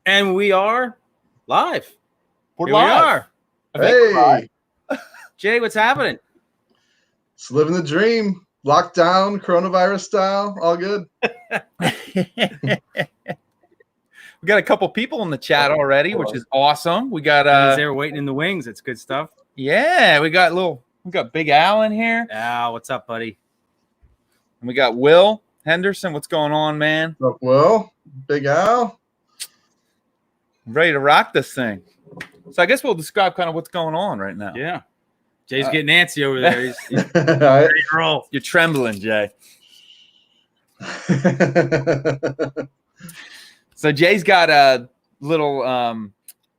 And we are live. We're Here live. we are. Hey, Jay, what's happening? it's living the dream. Lockdown, coronavirus style, all good. We got a couple people in the chat already, which is awesome. We got He's there waiting in the wings. It's good stuff. yeah, we got Big Al in here. What's up, buddy? And we got Will Henderson. What's going on, man? What's up, Will? Big Al? Ready to rock this thing. So I guess we'll describe kind of what's going on right now. Yeah. Jay's getting antsy over there. He's ready to roll. You're trembling, Jay. So Jay's got a little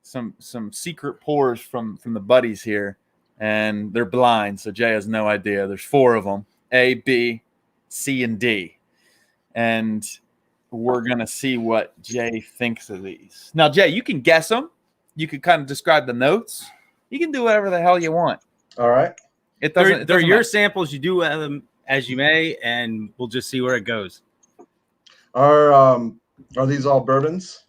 some secret pours from the buddies here, and they're blind, so Jay has no idea. There's 4 of them: A, B, C, and D, and we're gonna see what Jay thinks of these. Now, Jay, you can guess them. You can kind of describe the notes. You can do whatever the hell you want. All right. It They're doesn't your matter. samples. You do them as you may, and we'll just see where it goes. Are these all bourbons?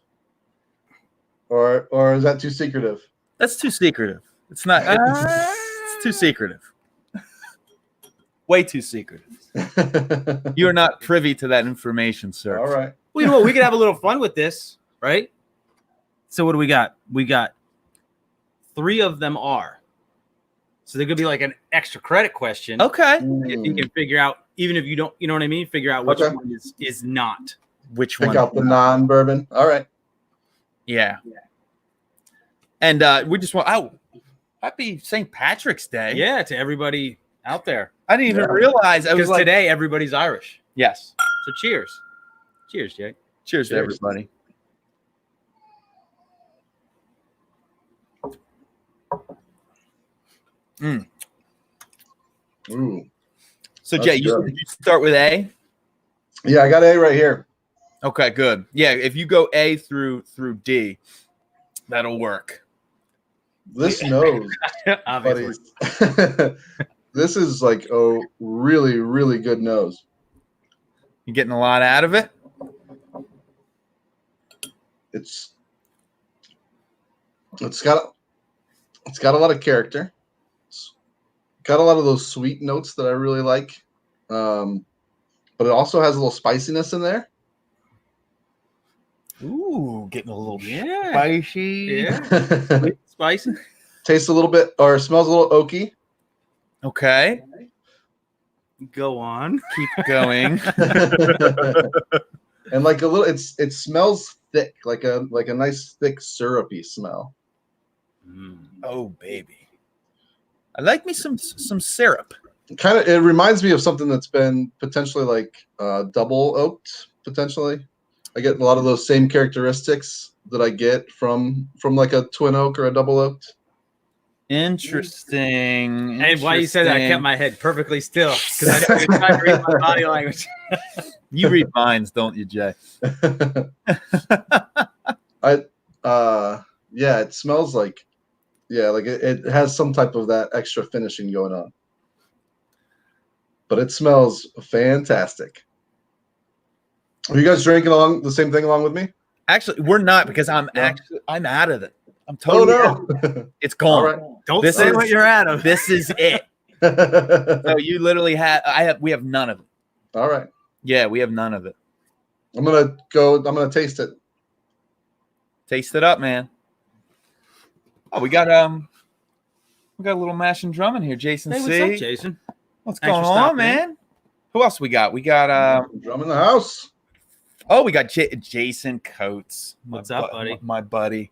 Or is that too secretive? That's too secretive. It's not. It's too secretive. Way too secretive. You are not privy to that information, sir. All right. Well, you know what? We could have a little fun with this, right? So what do we got? We got 3 of them are. So there could be like an extra credit question. Okay. If you can figure out, even if you don't, you know what I mean? Figure out which Okay. one is not. Which Pick one? out the non-bourbon. All right. Yeah. And we just want. Oh, happy St. Patrick's Day. Yeah, to everybody out there. I didn't even Yeah. realize. I was Because like, today everybody's Irish. yes. So cheers. Cheers, Jay. Cheers to Cheers. everybody. Mm. Ooh. So That's Jay, good. you start with A. Yeah, I got A right here. Okay, good. Yeah, if you go A through D, that'll work. This nose, Obviously. buddies. This is like a really, really good nose. You getting a lot out of it? It's got a lot of character. It's got a lot of those sweet notes that I really like, but it also has a little spiciness in there. Ooh, getting a little Yeah. spicy. Yeah. Sweet, spicy. Tastes a little bit, or smells a little oaky. Okay, Go on. keep going. And like a little, it smells thick, like a nice thick syrupy smell. Oh, baby. I like me some syrup. It reminds me of something that's been potentially like double oaked. Potentially, I get a lot of those same characteristics that I get from like a twin oak or a double oaked. Interesting. And why you said that, I kept my head perfectly still because I was trying to read my body language. You read minds, don't you, Jay? Yeah, it smells like, like it has some type of that extra finishing going on. But it smells fantastic. Are you guys drinking along the same thing along with me? Actually, we're not because I'm out of it. I'm totally out. It's gone. All right. Don't This say is- what you're out of. This is it. So you literally we have none of it. All right. Yeah, we have none of it. I'm gonna taste it. Taste it up, man. Oh, we got a little mash and drum in here, Jason Hey, C. what's up, Jason? What's Thanks going for on, stopping man? Who else we got? We got Drum in the house. we got Jason Coates. What's up, buddy? My buddy.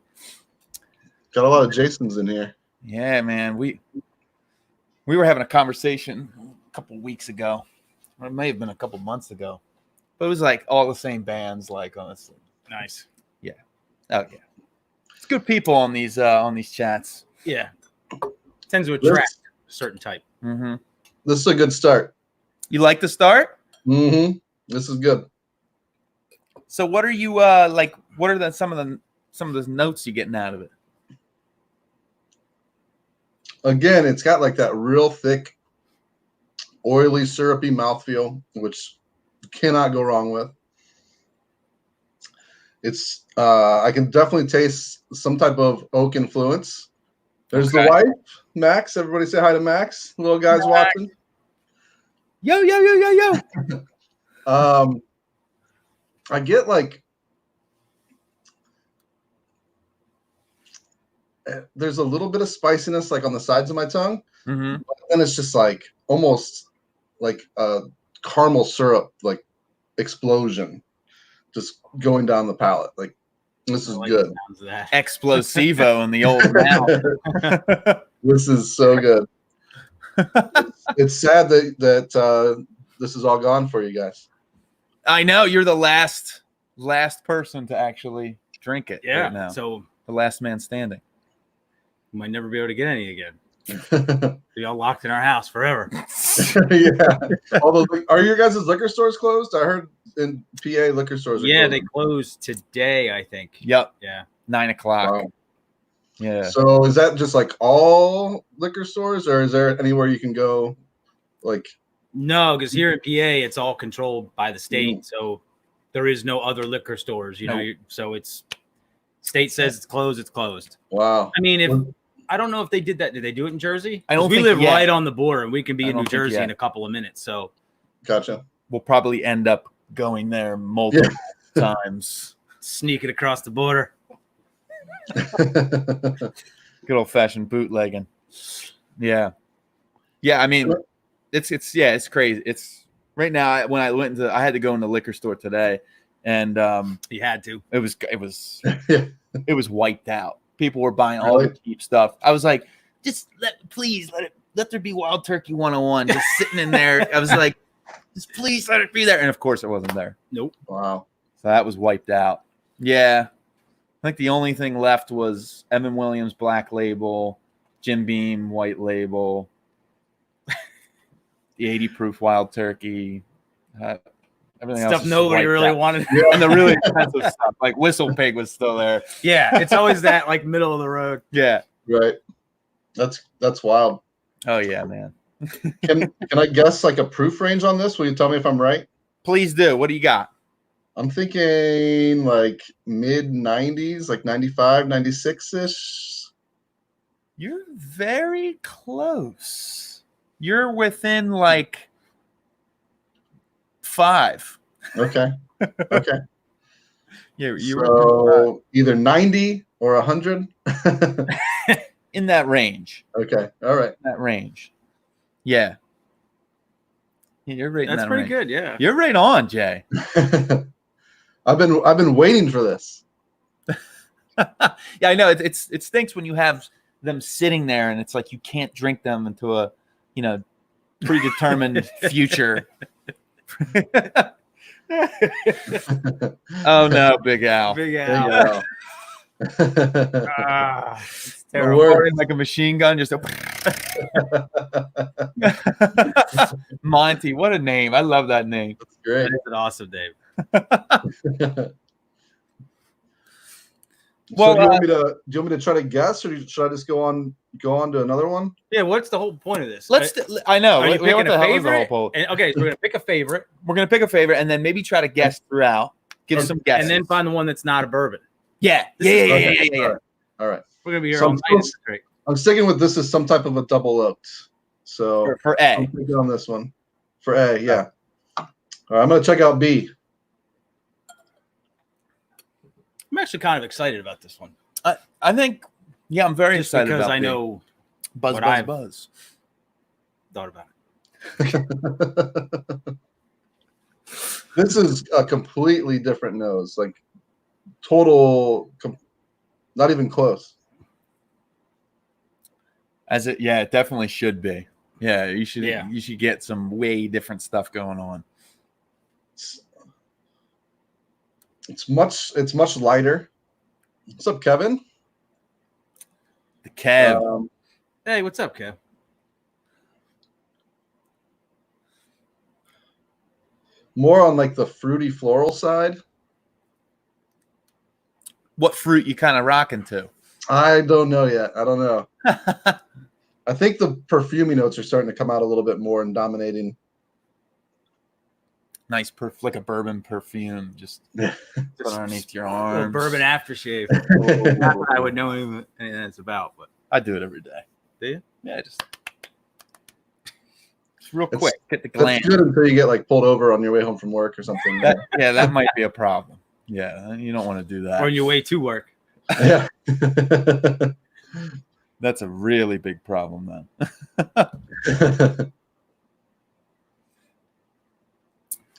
Got a lot of Jasons in here. Yeah, man. We were having a conversation a couple weeks ago, or it may have been a couple months ago, but it was like all the same bands. Like, honestly, Nice. oh yeah, it's good people on these chats. Yeah. Tends to attract a certain type. Mm-hmm. This is a good start. You like the start? Mm-hmm. This is good. So, what are you like? What are some of the notes you getting out of it? Again, it's got like that real thick, oily, syrupy mouthfeel, which you cannot go wrong with. It's I can definitely taste some type of oak influence. There's Okay. the wife, Max. Everybody say hi to Max. Little guy's watching. Yo, yo, yo, yo, yo. I get like there's a little bit of spiciness like on the sides of my tongue, Mm-hmm. but then it's just like almost like a caramel syrup like explosion just going down the palate. Like this is I like good. the sounds of that. Explosivo in the old mouth. This is so good. It's sad that this is all gone for you guys. I know you're the last person to actually drink it Yeah. right now. So The last man standing. we might never be able to get any again. Be all locked in our house forever. Yeah. Although, are your guys' liquor stores closed? I heard in PA liquor stores are Yeah, they closing. closed today, I think. Yep. Yeah. 9 o'clock. Wow. Yeah. So is that just like all liquor stores, or is there anywhere you can go? Like, No, because here in PA, it's all controlled by the state. So there is no other liquor stores, you know. Nope. So it's state says it's closed, it's closed. wow. I mean, if I don't know if they did that. Did they do it in Jersey? I don't 'Cause we think live yet. right on the border, and we can be I in don't New think Jersey yet. in a couple of minutes. So Gotcha. We'll probably end up going there multiple times. sneak it across the border. Good old fashioned bootlegging. Yeah. Yeah, I mean, it's crazy. It's right now when I went into I had to go in the liquor store today, and You had to. it was wiped out. People were buying all the cheap stuff. I was like, let there be Wild Turkey 101 just sitting in there. I was like, just please let it be there. And of course it wasn't there. Nope. Wow. So that was wiped out. Yeah. I think the only thing left was Evan Williams Black Label, Jim Beam White Label, the 80 proof Wild Turkey. Everything else Stuff is nobody wiped really out. wanted. And the really expensive stuff, like Whistle Pig was still there. Yeah, it's always that like middle of the road. Yeah. Right. That's wild. Oh yeah, man. Can I guess like a proof range on this? Will you tell me if I'm right? Please do. What do you got? I'm thinking like mid 90s, like 95, 96-ish. You're very close. You're within like 5. Okay. Okay. Yeah, you were So either 90 or 100. in that range. Okay. All right. That range. Yeah. Yeah, you're right. in That's that pretty range. good. Yeah. You're right on, Jay. I've been waiting for this. Yeah, I know. It stinks when you have them sitting there and it's like you can't drink them into a, predetermined future. Oh no, Big Al. Big There Al. you go. It's No terrible. worries. Firing like a machine gun, just Monty. What a name! I love that name. That's great. That is an awesome name. Well, so do you want me to try to guess, or should I just go on to another one? Yeah. What's the whole point of this? I know. Are you What picking the a hell is the whole favorite? poll? And, okay, so we're gonna pick a favorite, We're gonna pick a favorite and then maybe try to guess throughout. Give some guesses, and then find the one that's not a bourbon. yeah. All right. We're gonna be here So all I'm night. still- That's great. I'm sticking with this as some type of a double oaked. So For A. I'm thinking on this one for A. Yeah. All right. I'm gonna check out B. I'm actually kind of excited about this one, I think. Yeah, I'm very just excited because about I B. know Buzz, what buzz, I've- buzz. thought about it. This is a completely different nose, like not even close. It definitely should be. Yeah, you should. Yeah. You should get some way different stuff going on. It's much lighter. What's up, Kevin? The Kev. Hey, what's up, Kev? More on like the fruity floral side. What fruit you kind of rocking to? I don't know yet. I don't know. I think the perfumey notes are starting to come out a little bit more and dominating. nice like a bourbon perfume, just put underneath your A little arms. bourbon aftershave. Not that I would know anything it's about, but I do it every day. do you? Yeah, just real quick. Get the That's glam. good until you get like pulled over on your way home from work or something. That might be a problem. Yeah, you don't want to do that. Or on your way to work. Yeah. That's a really big problem, then.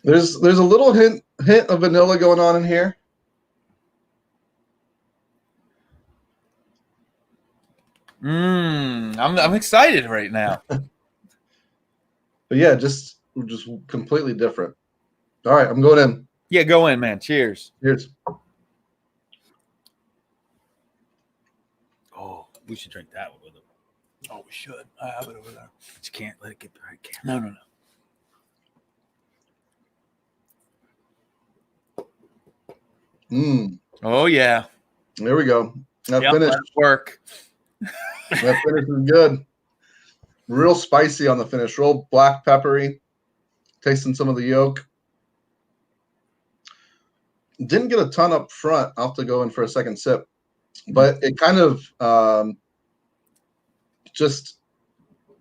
There's a little hint of vanilla going on in here. I'm excited right now. But yeah, just completely different. All right, I'm going in. Yeah, go in, man. Cheers. Cheers. Oh, we should drink that one with it. Oh, we should. I have it over there. But you can't let it get the right camera. No. Oh yeah. There we go. That finish. That'll work. That finish is good. Real spicy on the finish. Real black peppery. Tasting some of the yolk. Didn't get a ton up front. I'll have to go in for a second sip. But it kind of just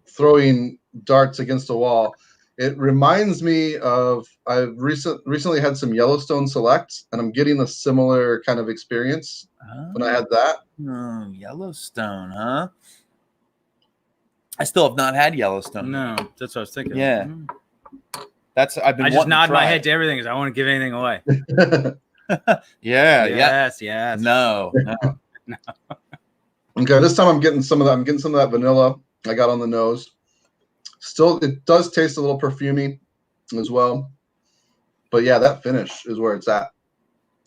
throwing darts against the wall. It reminds me of I've recently had some Yellowstone Select, and I'm getting a similar kind of experience when I had that. Yellowstone, huh? I still have not had Yellowstone. No, that's what I was thinking. Yeah. I've been. I just nod my head to everything because I want to give anything away. Yeah. Yes. No. Okay, this time I'm getting some of that. I'm getting some of that vanilla I got on the nose. Still, it does taste a little perfumey as well. But yeah, that finish is where it's at.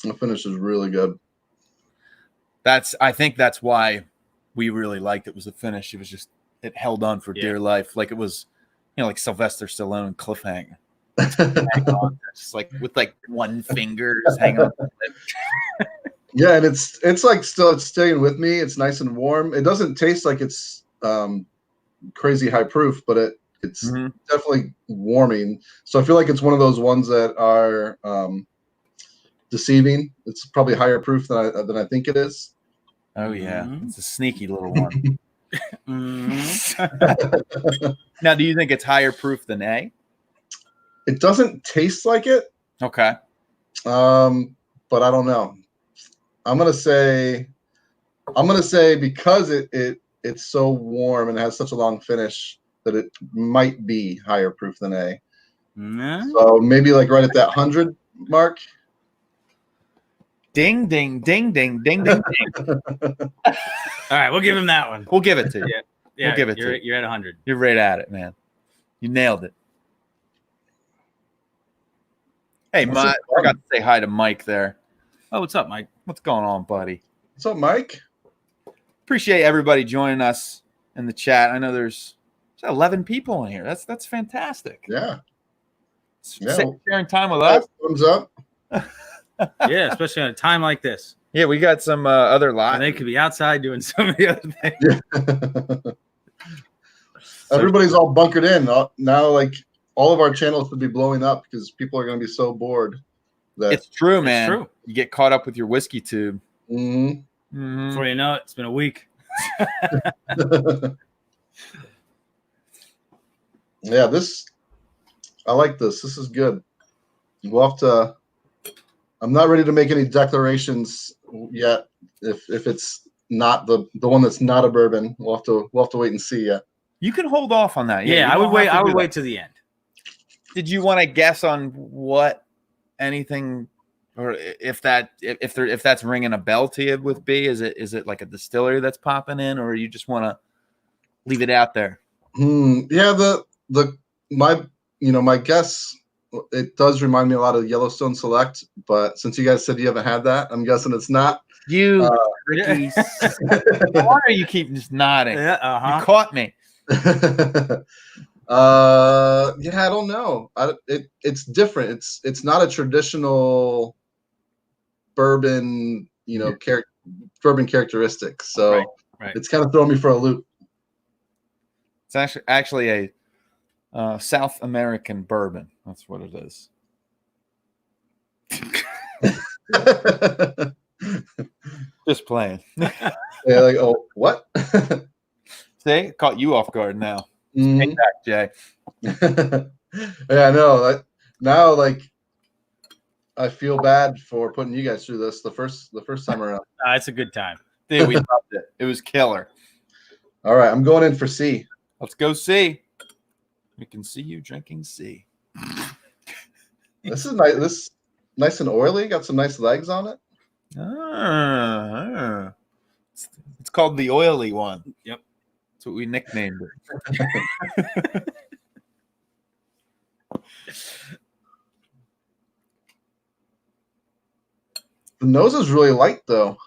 The finish is really good. I think that's why we really liked it, was the finish. It was just, it held on for dear life. Like it was, like Sylvester Stallone cliffhanger. Just like with like one finger just hanging on the lip. Yeah, and it's like it's staying with me. It's nice and warm. It doesn't taste like it's crazy high proof, but it's definitely warming. So I feel like it's one of those ones that are deceiving. It's probably higher proof than I think it is. Oh yeah, it's a sneaky little one. Now, do you think it's higher proof than A? It doesn't taste like it. Okay. But I don't know. I'm gonna say because it's so warm and it has such a long finish that it might be higher proof than A. So maybe like right at that 100 mark. Ding, ding, ding, ding, ding, ding, ding. All right, we'll give him that one. We'll give it to you. Yeah, we'll give it to you. You're at 100. You're right at it, man. You nailed it. Hey, Mike, I forgot to say hi to Mike there. Oh, what's up, Mike? What's going on, buddy? What's up, Mike? Appreciate everybody joining us in the chat. I know there's 11 people in here. That's fantastic. Yeah. Sharing time with us. Thumbs up. Yeah, especially on a time like this. Yeah, we got some other live. And they could be outside doing so many other things. Yeah. Everybody's all bunkered in now. Like all of our channels could be blowing up because people are going to be so bored. It's true, man. It's true. You get caught up with your whiskey tube. Before you know it, it's been a week. Yeah, I like this. This is good. We'll have to. I'm not ready to make any declarations yet. If it's not the one that's not a bourbon, we'll have to wait and see yet. You can hold off on that. Yeah, I would wait. I would wait to the end. Did you want to guess on what anything, or if that's ringing a bell to you with B? Is it like a distillery that's popping in, or you just want to leave it out there? Yeah, my guess. It does remind me a lot of Yellowstone Select, but since you guys said you haven't had that, I'm guessing it's not. You tricky. Why are you keep just nodding? Yeah, You caught me. Yeah, I don't know. It's different. It's not a traditional bourbon, bourbon characteristic. So right. It's kind of throwing me for a loop. It's actually a South American bourbon. That's what it is. Just playing. Yeah, like, oh, what? See, caught you off guard now. Mhm. Take back, Jay. Yeah, I know. Now, like, I feel bad for putting you guys through this the first time around. It's a good time. Dude, we loved it. It was killer. All right, I'm going in for C. Let's go see. We can see you drinking C. This is nice. This nice and oily. Got some nice legs on it. It's called the oily one. Yep. That's what we nicknamed it. The nose is really light though.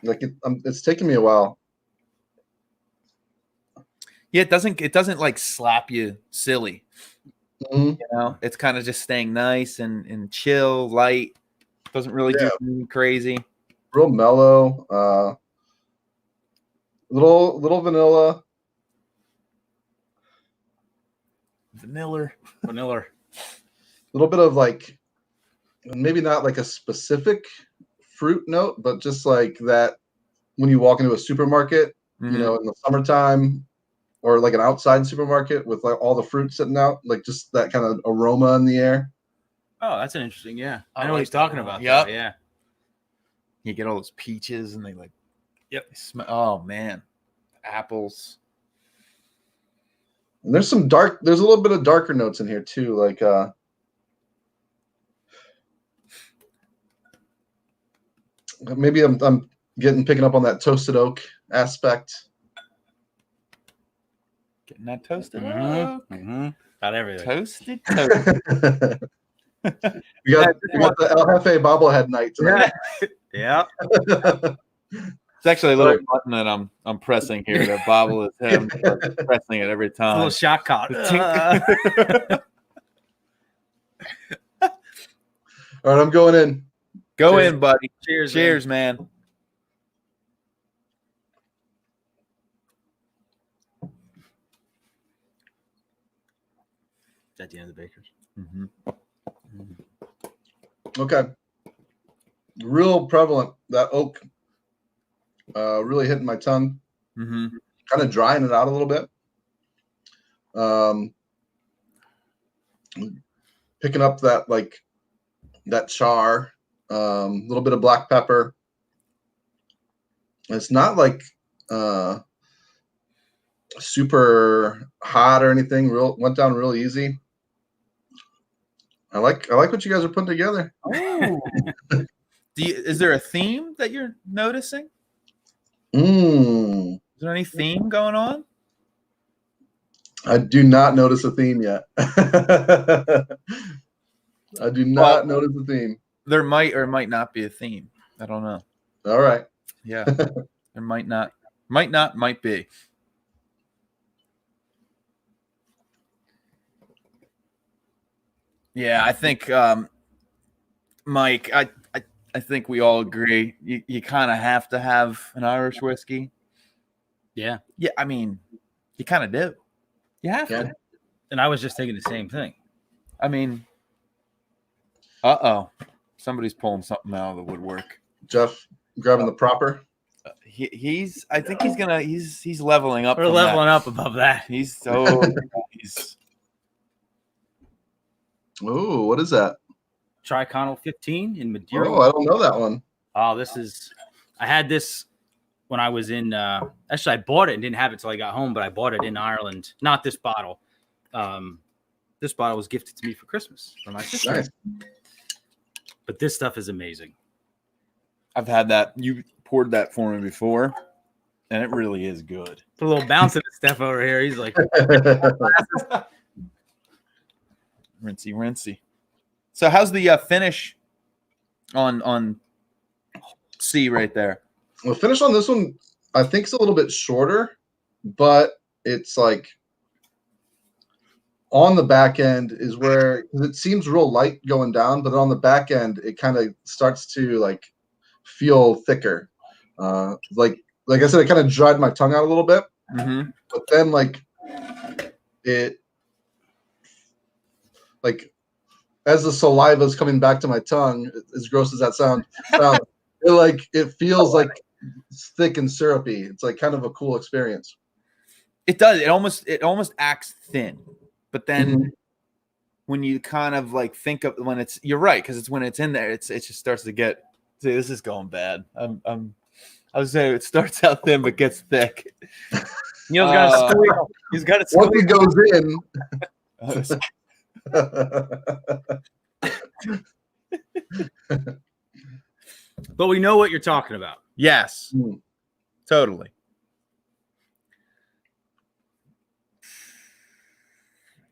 Like it's taking me a while. Yeah, it doesn't like slap you silly. Mhm. You know, it's kind of just staying nice and chill, light. Doesn't really do anything crazy. Real mellow. Little vanilla. Vanilla. Vanilla. A little bit of like, maybe not like a specific fruit note, but just like that when you walk into a supermarket, you know, in the summertime, or like an outside supermarket with like all the fruit sitting out, like just that kind of aroma in the air. Oh, that's an interesting. Yeah, I know like what he's talking about. Yep. Though, yeah. You get all those peaches and they like, Yep. they smell. Oh man, apples. And there's a little bit of darker notes in here too, like maybe I'm picking up on that toasted oak aspect. Getting that toasted oak. Mm-hmm. Got everything. Toasted. we got the El Jefe bobblehead night tonight. Yeah. It's actually a little button that I'm pressing here to bobble his head. I'm pressing it every A time. little shot caught. All right, I'm going in. Go Cheers. in, buddy. Cheers, man. Is that the end of the Bakers? Mm-hmm. Okay. Real prevalent, that oak really hitting my tongue. Mm-hmm. Kind of drying it out a little bit. Picking up that char, little bit of black pepper. It's not like super hot or anything. Went down real easy. I like what you guys are putting together. Oh. Is there a theme that you're noticing? Is there any theme going on? I do not notice a theme yet. I do not notice a theme. There might or might not be a theme. I don't know. All right. Yeah. There might not. Might be. Yeah, I think Mike, I think we all agree. You kind of have to have an Irish whiskey. Yeah. Yeah, I mean, you kind of do. You have to. And I was just thinking the same thing. I mean, somebody's pulling something out of the woodwork. Jeff grabbing the propper. He's leveling up. We're leveling up above that. He's so. Oh, what is that? Triconal 15 in Madeira. Oh, I don't know that one. Oh, I had this when I was in, actually I bought it and didn't have it till I got home, but I bought it in Ireland. Not this bottle. This bottle was gifted to me for Christmas from my sister. Nice. But this stuff is amazing. I've had that. You poured that for me before, and it really is good. Put a little bounce in the Steph over here. He's like, rinsey. So how's the finish on C right there? The finish on this one, I think, it's a little bit shorter, but it's like on the back end is where it seems real light going down, but on the back end it kind of starts to like feel thicker. Like I said, it kind of dried my tongue out a little bit, but then as the saliva is coming back to my tongue, as gross as that sounds, it feels like thick and syrupy. It's like kind of a cool experience. It does. It almost acts thin, but then Mhm. when you kind of like think of when you're right, because it's when it's in there, it just starts to get. See, this is going bad. I was saying it starts out thin but gets thick. Neil's got a squeal. He's got a Once squeal. it goes in. But we know what you're talking about. Yes, Mm. totally.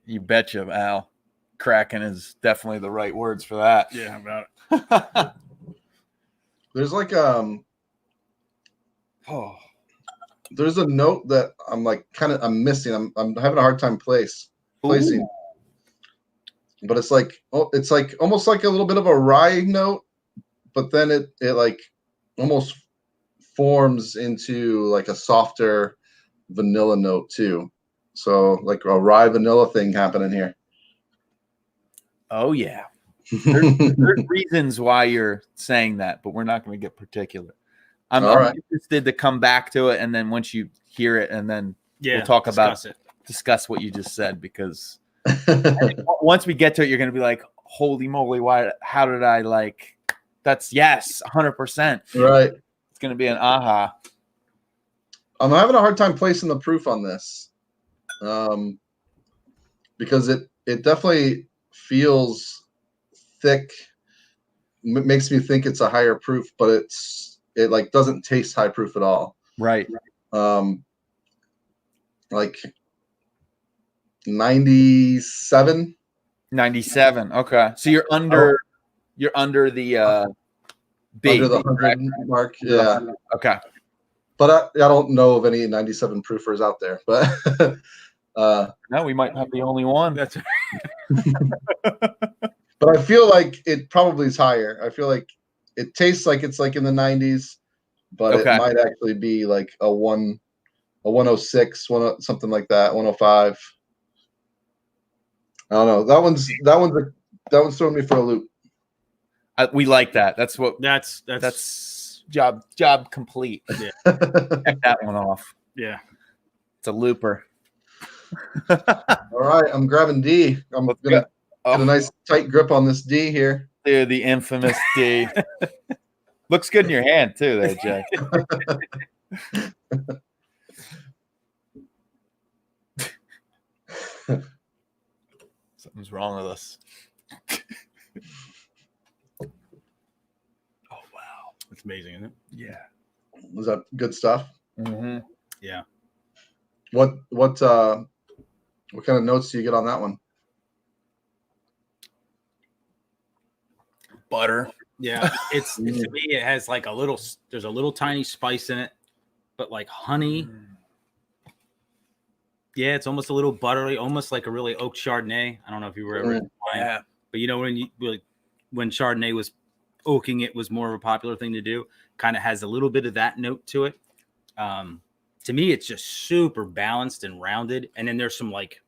You betcha, Al. Kraken is definitely the right words for that. Yeah, about it. There's like oh, there's a note that I'm missing. I'm having a hard time placing. Ooh. But it's like almost like a little bit of a rye note, but then it like almost forms into like a softer vanilla note too. So like a rye vanilla thing happening here. Oh yeah. There's reasons why you're saying that, but we're not going to get particular. I'm interested to come back to it, and then once you hear it, and then we'll talk discuss what you just said, because once we get to it, you're going to be like, holy moly, how did I like that's 100%. Right. It's going to be an aha. I'm having a hard time placing the proof on this. Because it definitely feels thick, makes me think it's a higher proof, but it like doesn't taste high proof at all. Right. Like 97. Okay. So you're under the B. Under the 100 mark. Yeah. Okay. But I don't know of any 97 proofers out there, but no, we might have the only one. That's but I feel like it probably is higher. I feel like it tastes like it's like in the 90s, but it might actually be like a 106, something like that, 105. I don't know. That one's throwing me for a loop. We like that. That's job complete. Yeah. Check that one off. Yeah. It's a looper. All right, I'm grabbing D. I'm gonna get a nice tight grip on this D here. Dude, the infamous D. Looks good in your hand too, there, Jay. Something's wrong with us. Oh wow, that's amazing, isn't it? Yeah. Was that good stuff? Mm-hmm. Yeah. What kind of notes do you get on that one? Butter. Yeah, it's to me it has like there's a little tiny spice in it, but like honey. Yeah, it's almost a little buttery, almost like a really oak Chardonnay. I don't know if you were ever in wine, but you know when Chardonnay was oaking, it was more of a popular thing to do. Kind of has a little bit of that note to it. To me, it's just super balanced and rounded, and then there's some like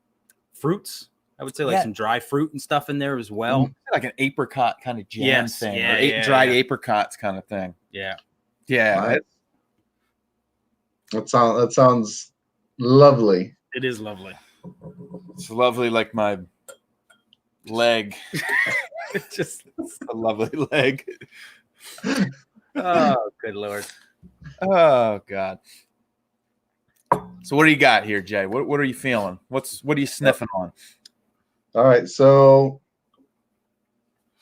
fruits. I would say like some dry fruit and stuff in there as well. Like an apricot kind of jam thing. Yeah, dried apricots kind of thing. Yeah. Yeah. That sounds lovely. It is lovely. It's lovely like my leg. It's just a lovely leg. Oh, good Lord. Oh, God. So what do you got here, Jay? What are you feeling? What are you sniffing on? All right, so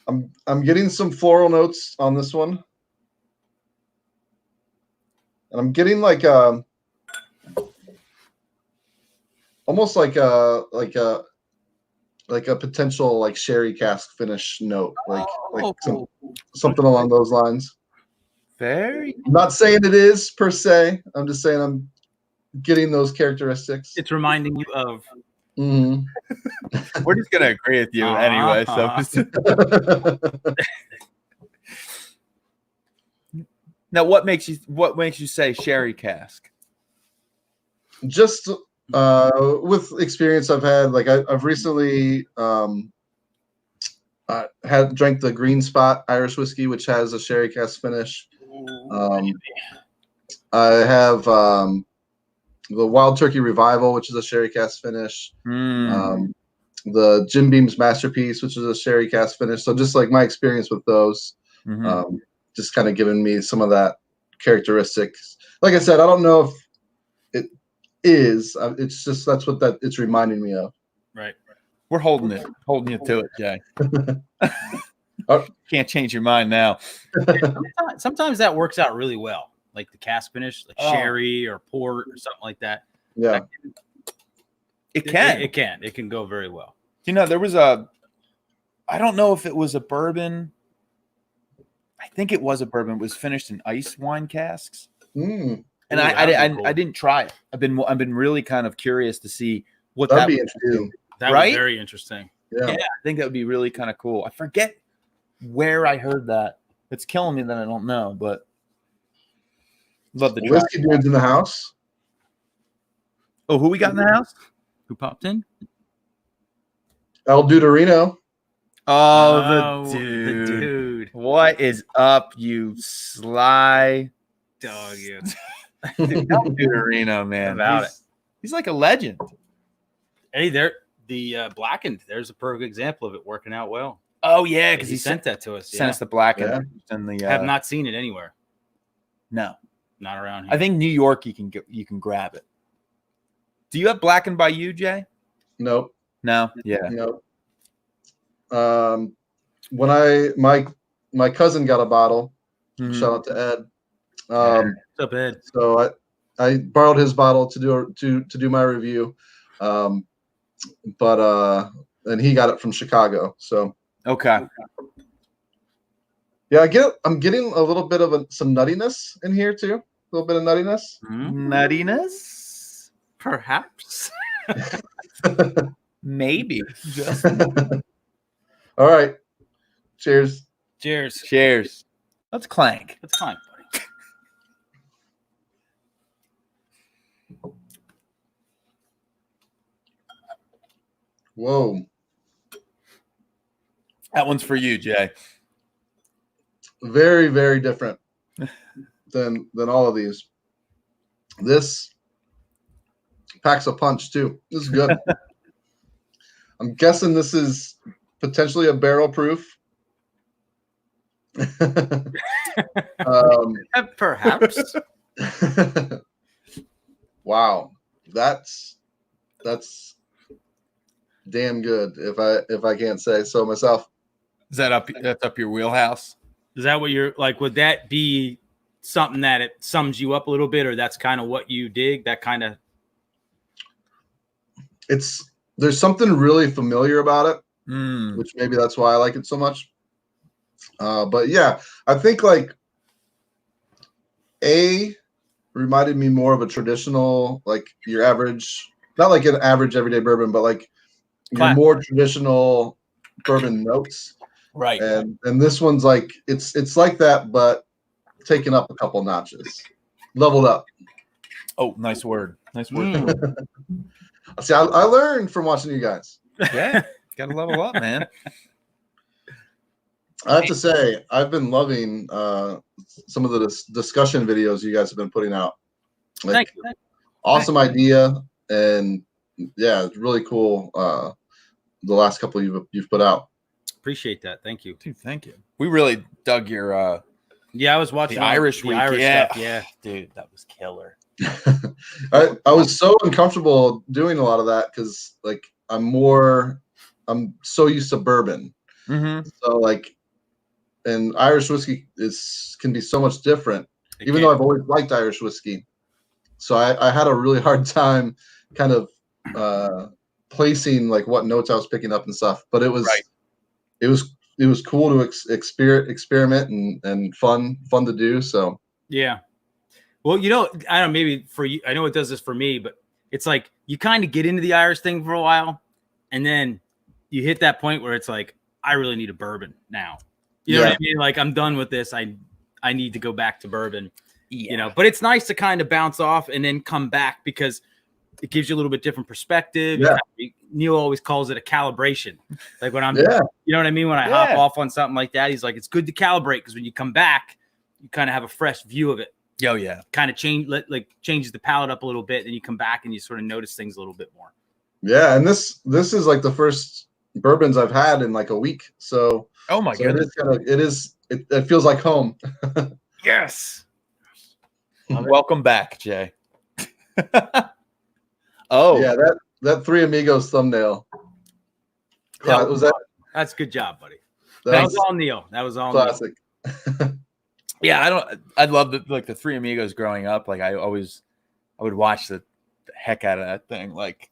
I'm getting some floral notes on this one, and I'm getting like almost like a potential like sherry cask finish note, like something along those lines. Very. I'm not saying it is per se. I'm just saying I'm getting those characteristics. It's reminding you of. Mm-hmm. We're just gonna agree with you anyway. So now, what makes you say sherry cask? Just with experience I've had, like I've recently had drank the Green Spot Irish whiskey, which has a sherry cask finish. I have the Wild Turkey Revival, which is a sherry cask finish. The Jim Beam's Masterpiece, which is a sherry cask finish. So just like my experience with those, just kind of giving me some of that characteristics. Like I said, I don't know if it is. It's just that's what it's reminding me of. Right. We're holding you to it, Jay. Can't change your mind now. Sometimes that works out really well, like the cask finish, like sherry or port or something like that. Yeah, it can go very well. You know, there was I don't know if it was a bourbon. I think it was a bourbon. It was finished in ice wine casks. And I didn't try it. I've been really kind of curious to see what that'd be would interesting. That was very interesting. Yeah. I think that would be really kind of cool. I forget where I heard that. It's killing me that I don't know, but love the whiskey dudes in the house. Oh, who we got in the house? Who popped in? El Duderino. Oh, the dude. What is up, you sly dog? You. Duderino, man. He's like a legend. Hey, the blackened. There's a perfect example of it working out well. Oh yeah, because he sent that to us. Sent us the blackened. And the have not seen it anywhere. No, not around here. I think New York you can grab it. Do you have blackened by you, Jay? Nope. No. Yeah. Nope. When my cousin got a bottle. Shout out to Ed. What's up, Ed? So I borrowed his bottle to do my review. And he got it from Chicago. So okay. Yeah, I'm getting a little bit of some nuttiness in here too. A little bit of nuttiness. Nuttiness, perhaps. Maybe. Just. All right. Cheers. Cheers. Cheers. Let's clank. Let's clank, buddy. Whoa. That one's for you, Jay. Very, very different than all of these. This packs a punch too. This is good. I'm guessing this is potentially a barrel proof. Perhaps. Wow. That's damn good if I can't say so myself. Is that's up your wheelhouse? Is that what you're like? Would that be something that it sums you up a little bit, or that's kind of what you dig? That kind of there's something really familiar about it, which maybe that's why I like it so much. But yeah, I think like reminded me more of a traditional, like your average, not like an average everyday bourbon, but like your more traditional bourbon notes. Right. And this one's like it's like that, but taken up a couple notches, leveled up. Oh, nice word. Nice word. See, I learned from watching you guys. Yeah, gotta level up, man. I have to say, I've been loving some of the discussion videos you guys have been putting out. Like, Thank you. Awesome idea, and yeah, it's really cool. The last couple you've put out. Appreciate that. Thank you, dude. Thank you. We really dug your. I was watching the Irish week. Stuff. Yeah, dude, that was killer. I was so uncomfortable doing a lot of that because like I'm so used to bourbon. So like, and Irish whiskey can be so much different, even though I've always liked Irish whiskey. So I had a really hard time kind of placing like what notes I was picking up and stuff. But it was cool to experiment and fun to do. So yeah. Well, I don't know, maybe for you, I know it does this for me, but it's like you kind of get into the Irish thing for a while, and then you hit that point where it's like, I really need a bourbon now. You know what I mean? Like, I'm done with this. I need to go back to bourbon. But it's nice to kind of bounce off and then come back because it gives you a little bit different perspective. Yeah. Neil always calls it a calibration. Like when I'm, Yeah. you know what I mean? When I hop off on something like that, he's like, it's good to calibrate because when you come back, you kind of have a fresh view of it. Oh yeah. Kind of changes the palette up a little bit. Then you come back and you sort of notice things a little bit more. Yeah. And this is like the first bourbons I've had in like a week. So, Oh my goodness. It feels like home. Yes. Welcome back, Jay. Oh yeah, that Three Amigos thumbnail. Yeah, Was that? That's good job, buddy. That was all Neil. That was all classic. yeah, I love the Three Amigos growing up. Like I would watch the heck out of that thing. Like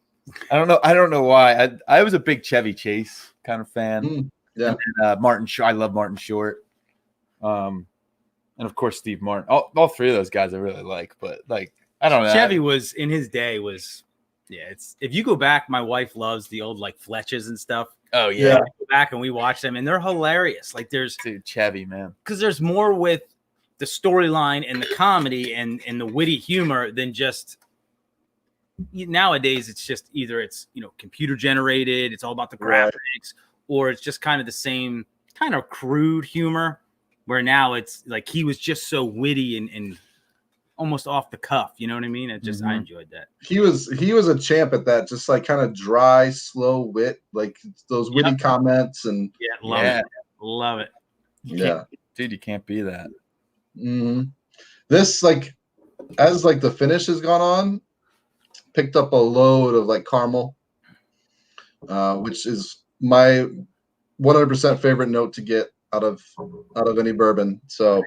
I don't know why. I was a big Chevy Chase kind of fan. Yeah. And Martin Short. I love Martin Short. And of course Steve Martin. All three of those guys I really like, but like I don't know. Chevy was in his day was it's if you go back, my wife loves the old like Fletches and stuff. Oh yeah. Go back and we watch them and they're hilarious. Like there's Chevy, man. Because there's more with the storyline and the comedy and the witty humor than just nowadays it's just either it's computer generated, it's all about the graphics, or it's just kind of the same kind of crude humor where now it's like he was just so witty and almost off the cuff, you know what I mean? It just I enjoyed that. He was a champ at that, just like kind of dry, slow wit, like those witty comments and love it. Dude, you can't be that. This like as like the finish has gone on, picked up a load of like caramel, which is my 100% favorite note to get out of any bourbon. So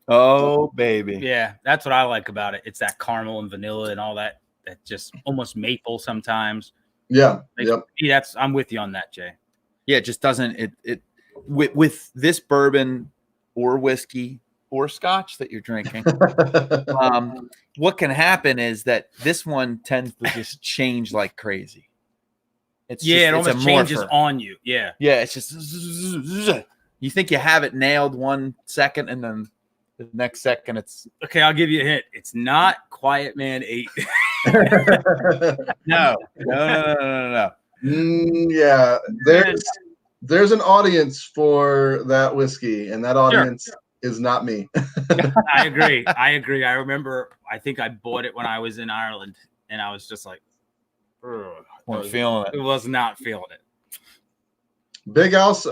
oh baby, yeah, that's what I like about it. It's that caramel and vanilla and all that just almost maple sometimes. Yeah, I'm with you on that, Jay. Yeah, it just doesn't it with this bourbon or whiskey or scotch that you're drinking. What can happen is that this one tends to just change like crazy. It almost changes on you. Yeah, it's just you think you have it nailed 1 second, and then the next second it's okay. I'll give you a hint. It's not Quiet Man 8. No. Yeah, there's an audience for that whiskey, and that audience is not me. I agree. I remember. I think I bought it when I was in Ireland, and I was just like, wasn't feeling it. It was not feeling it. Big House.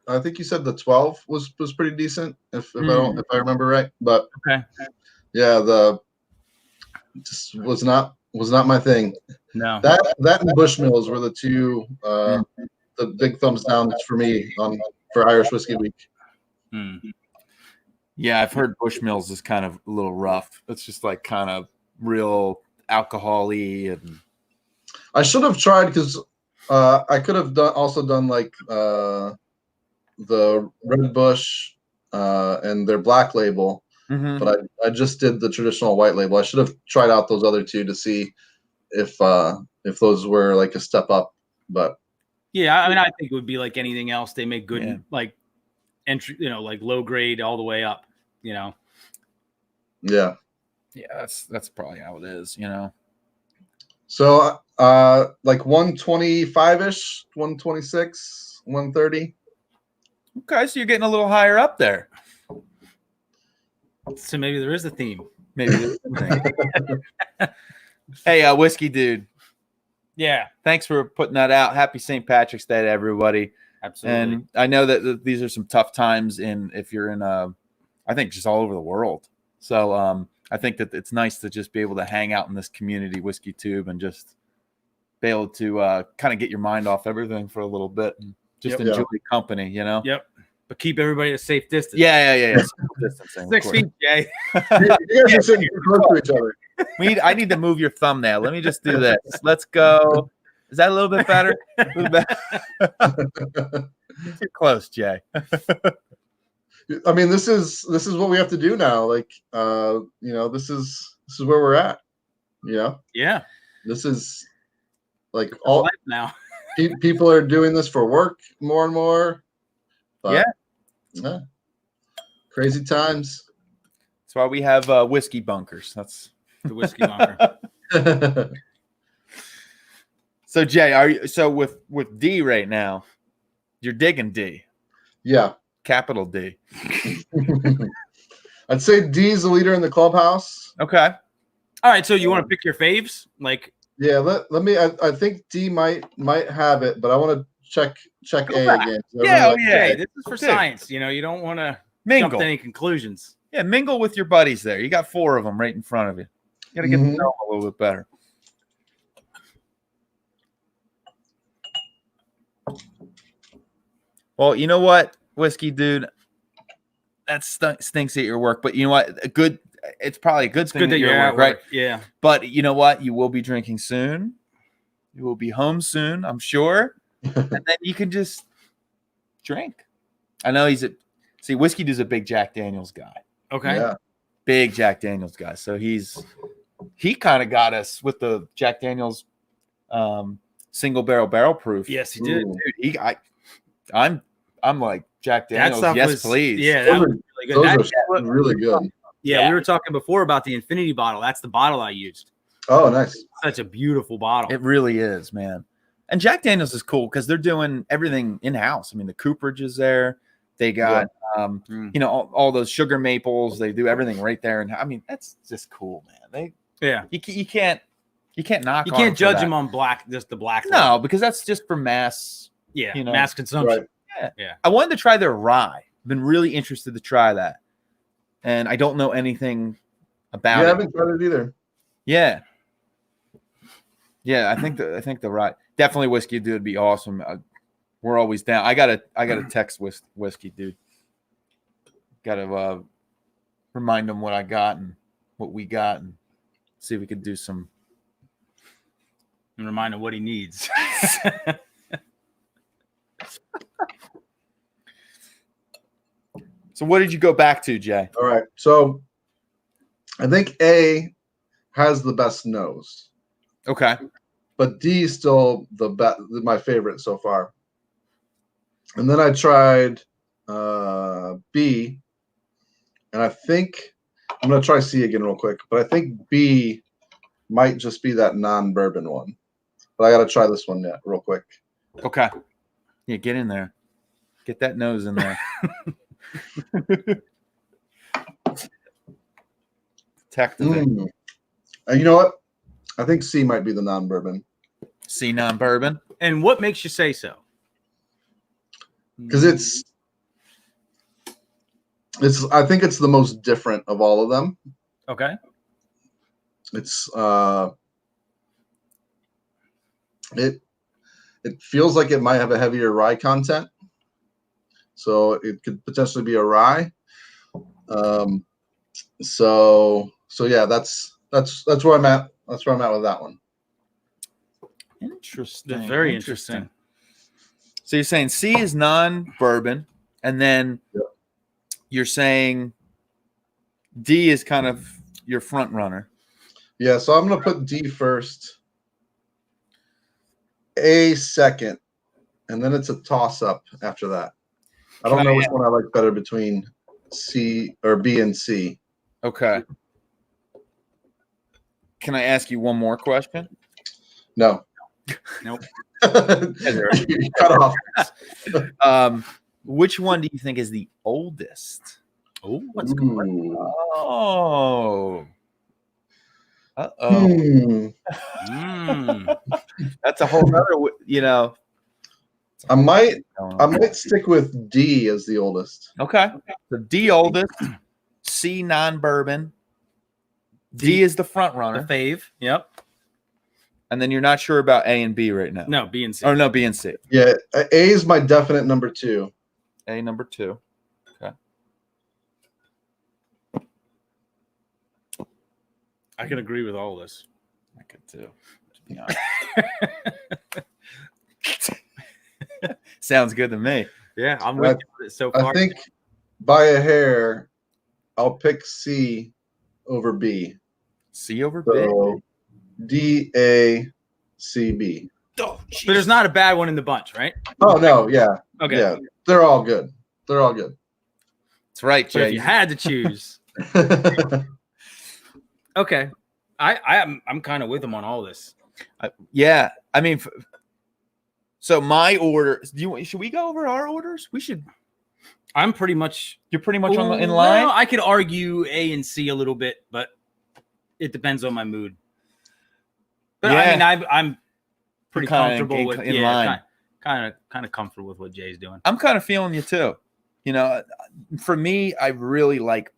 I think you said the 12 was pretty decent, if I remember right. But okay, yeah, just was not my thing. No, that and Bushmills were the two the big thumbs down for me for Irish Whiskey Week. Yeah, I've heard Bushmills is kind of a little rough. It's just like kind of real alcohol-y, and I should have tried because I could have done like the Red Bush and their black label, but I just did the traditional white label. I should have tried out those other two to see if those were like a step up. But yeah, I mean, I think it would be like anything else. They make good like entry, like low grade all the way up. Yeah, that's probably how it is. So like 125-ish, 126, 130. Okay, so you're getting a little higher up there. So maybe there is a theme. Maybe there's a theme. Hey, whiskey dude. Yeah. Thanks for putting that out. Happy St. Patrick's Day to everybody. Absolutely. And I know that these are some tough times if you're in I think just all over the world. So I think that it's nice to just be able to hang out in this community whiskey tube and just be able to kind of get your mind off everything for a little bit and just enjoy company, Yep. But keep everybody at a safe distance. Yeah. Distancing, 6 feet, Jay. You guys are sitting close to each other. I need to move your thumbnail. Let me just do this. Let's go. Is that a little bit better? Too close, Jay. I mean, this is what we have to do now. Like, this is where we're at. Yeah. This is like all life now. People are doing this for work more and more. But, yeah. Crazy times. That's why we have whiskey bunkers. That's the whiskey bunker. So Jay, are you with D right now? You're digging D, Yeah. capital D. I'd say D's the leader in the clubhouse. Okay. All right, so you want to pick your faves? Like, Yeah, let me. I think D might have it, but I want to check A again. Yeah, oh, yeah. Hey, this is for Dude. science. You know, you don't want to Mingle. jump to any conclusions. Yeah, mingle with your buddies there. You got 4 of them right in front of you. You got to get to know them a little bit better. Well, you know what, whiskey dude, that stinks at your work. But you know what? It's probably a good thing that you're at work, right? Yeah. But you know what? You will be drinking soon. You will be home soon, I'm sure. And then you can just drink. I know whiskey dude's a big Jack Daniels guy. Okay. Yeah. Big Jack Daniels guy. So he kind of got us with the Jack Daniels single barrel proof. Yes, he did. Dude, I'm like Jack Daniels. Yes, please. Yeah, that was really good. Those are really good. Yeah, we were talking before about the infinity bottle. That's the bottle I used. Oh, nice. Such a beautiful bottle. It really is, man. And Jack Daniels is cool because they're doing everything in house. I mean, the cooperage is there. They got all those sugar maples. They do everything right there. And I mean, that's just cool, man. You can't knock. You on can't judge that. them on just the black. No, because that's just for mass. Yeah, you know, mass consumption. Right. Yeah. I wanted to try their rye. I've been really interested to try that. And I don't know anything about it. I haven't tried it either. Yeah. Yeah, I think the rye. Definitely whiskey dude would be awesome. We're always down. I gotta text whiskey dude. Gotta remind him what I got and what we got and see if we could do some. And remind him what he needs. So what did you go back to, Jay? All right. So I think A has the best nose. Okay. But D is still my favorite so far. And then I tried B, and I think I'm going to try C again real quick. But I think B might just be that non-bourbon one. But I got to try this one yet real quick. Okay. Yeah, get in there. Get that nose in there. And you know what? I think C might be the non-bourbon. C non-bourbon. And what makes you say so? Because I think it's the most different of all of them. Okay. It's it feels like it might have a heavier rye content, so it could potentially be a rye. So yeah, that's where I'm at. That's where I'm at with that one. Interesting. That's very interesting. So you're saying C is non-bourbon, and then you're saying D is kind of your front runner. Yeah, so I'm gonna put D first, A second, and then it's a toss-up after that. I don't know which one I like better between C or B and C. Okay. Can I ask you one more question? No. Nope. You cut off. Which one do you think is the oldest? Oh, what's going Oh. Uh-oh. That's a whole other, I might stick with D as the oldest. Okay. So D oldest, C non-bourbon. D is the front runner. The fave. Yep. And then you're not sure about A and B right now. No, B and C. Or no, B and C. Yeah, A is my definite number 2. A number 2. Okay. I can agree with all this. I could too, to be honest. Sounds good to me. Yeah, I'm with you so far. I think by a hair, I'll pick C over B. C over So D, A, C, B. Oh, but there's not a bad one in the bunch, right? Oh no, yeah. Okay. Yeah, they're all good. They're all good. That's right, But Jay. if you had to choose, okay. I'm kind of with him on all this. Yeah, I mean, so my order. Should we go over our orders? We should. I'm pretty much. You're pretty much in line. Well, I could argue A and C a little bit, but it depends on my mood. But Yeah. I mean, I'm pretty comfortable with in line. Kind of comfortable with what Jay's doing. I'm kind of feeling you too. You know, for me, I really like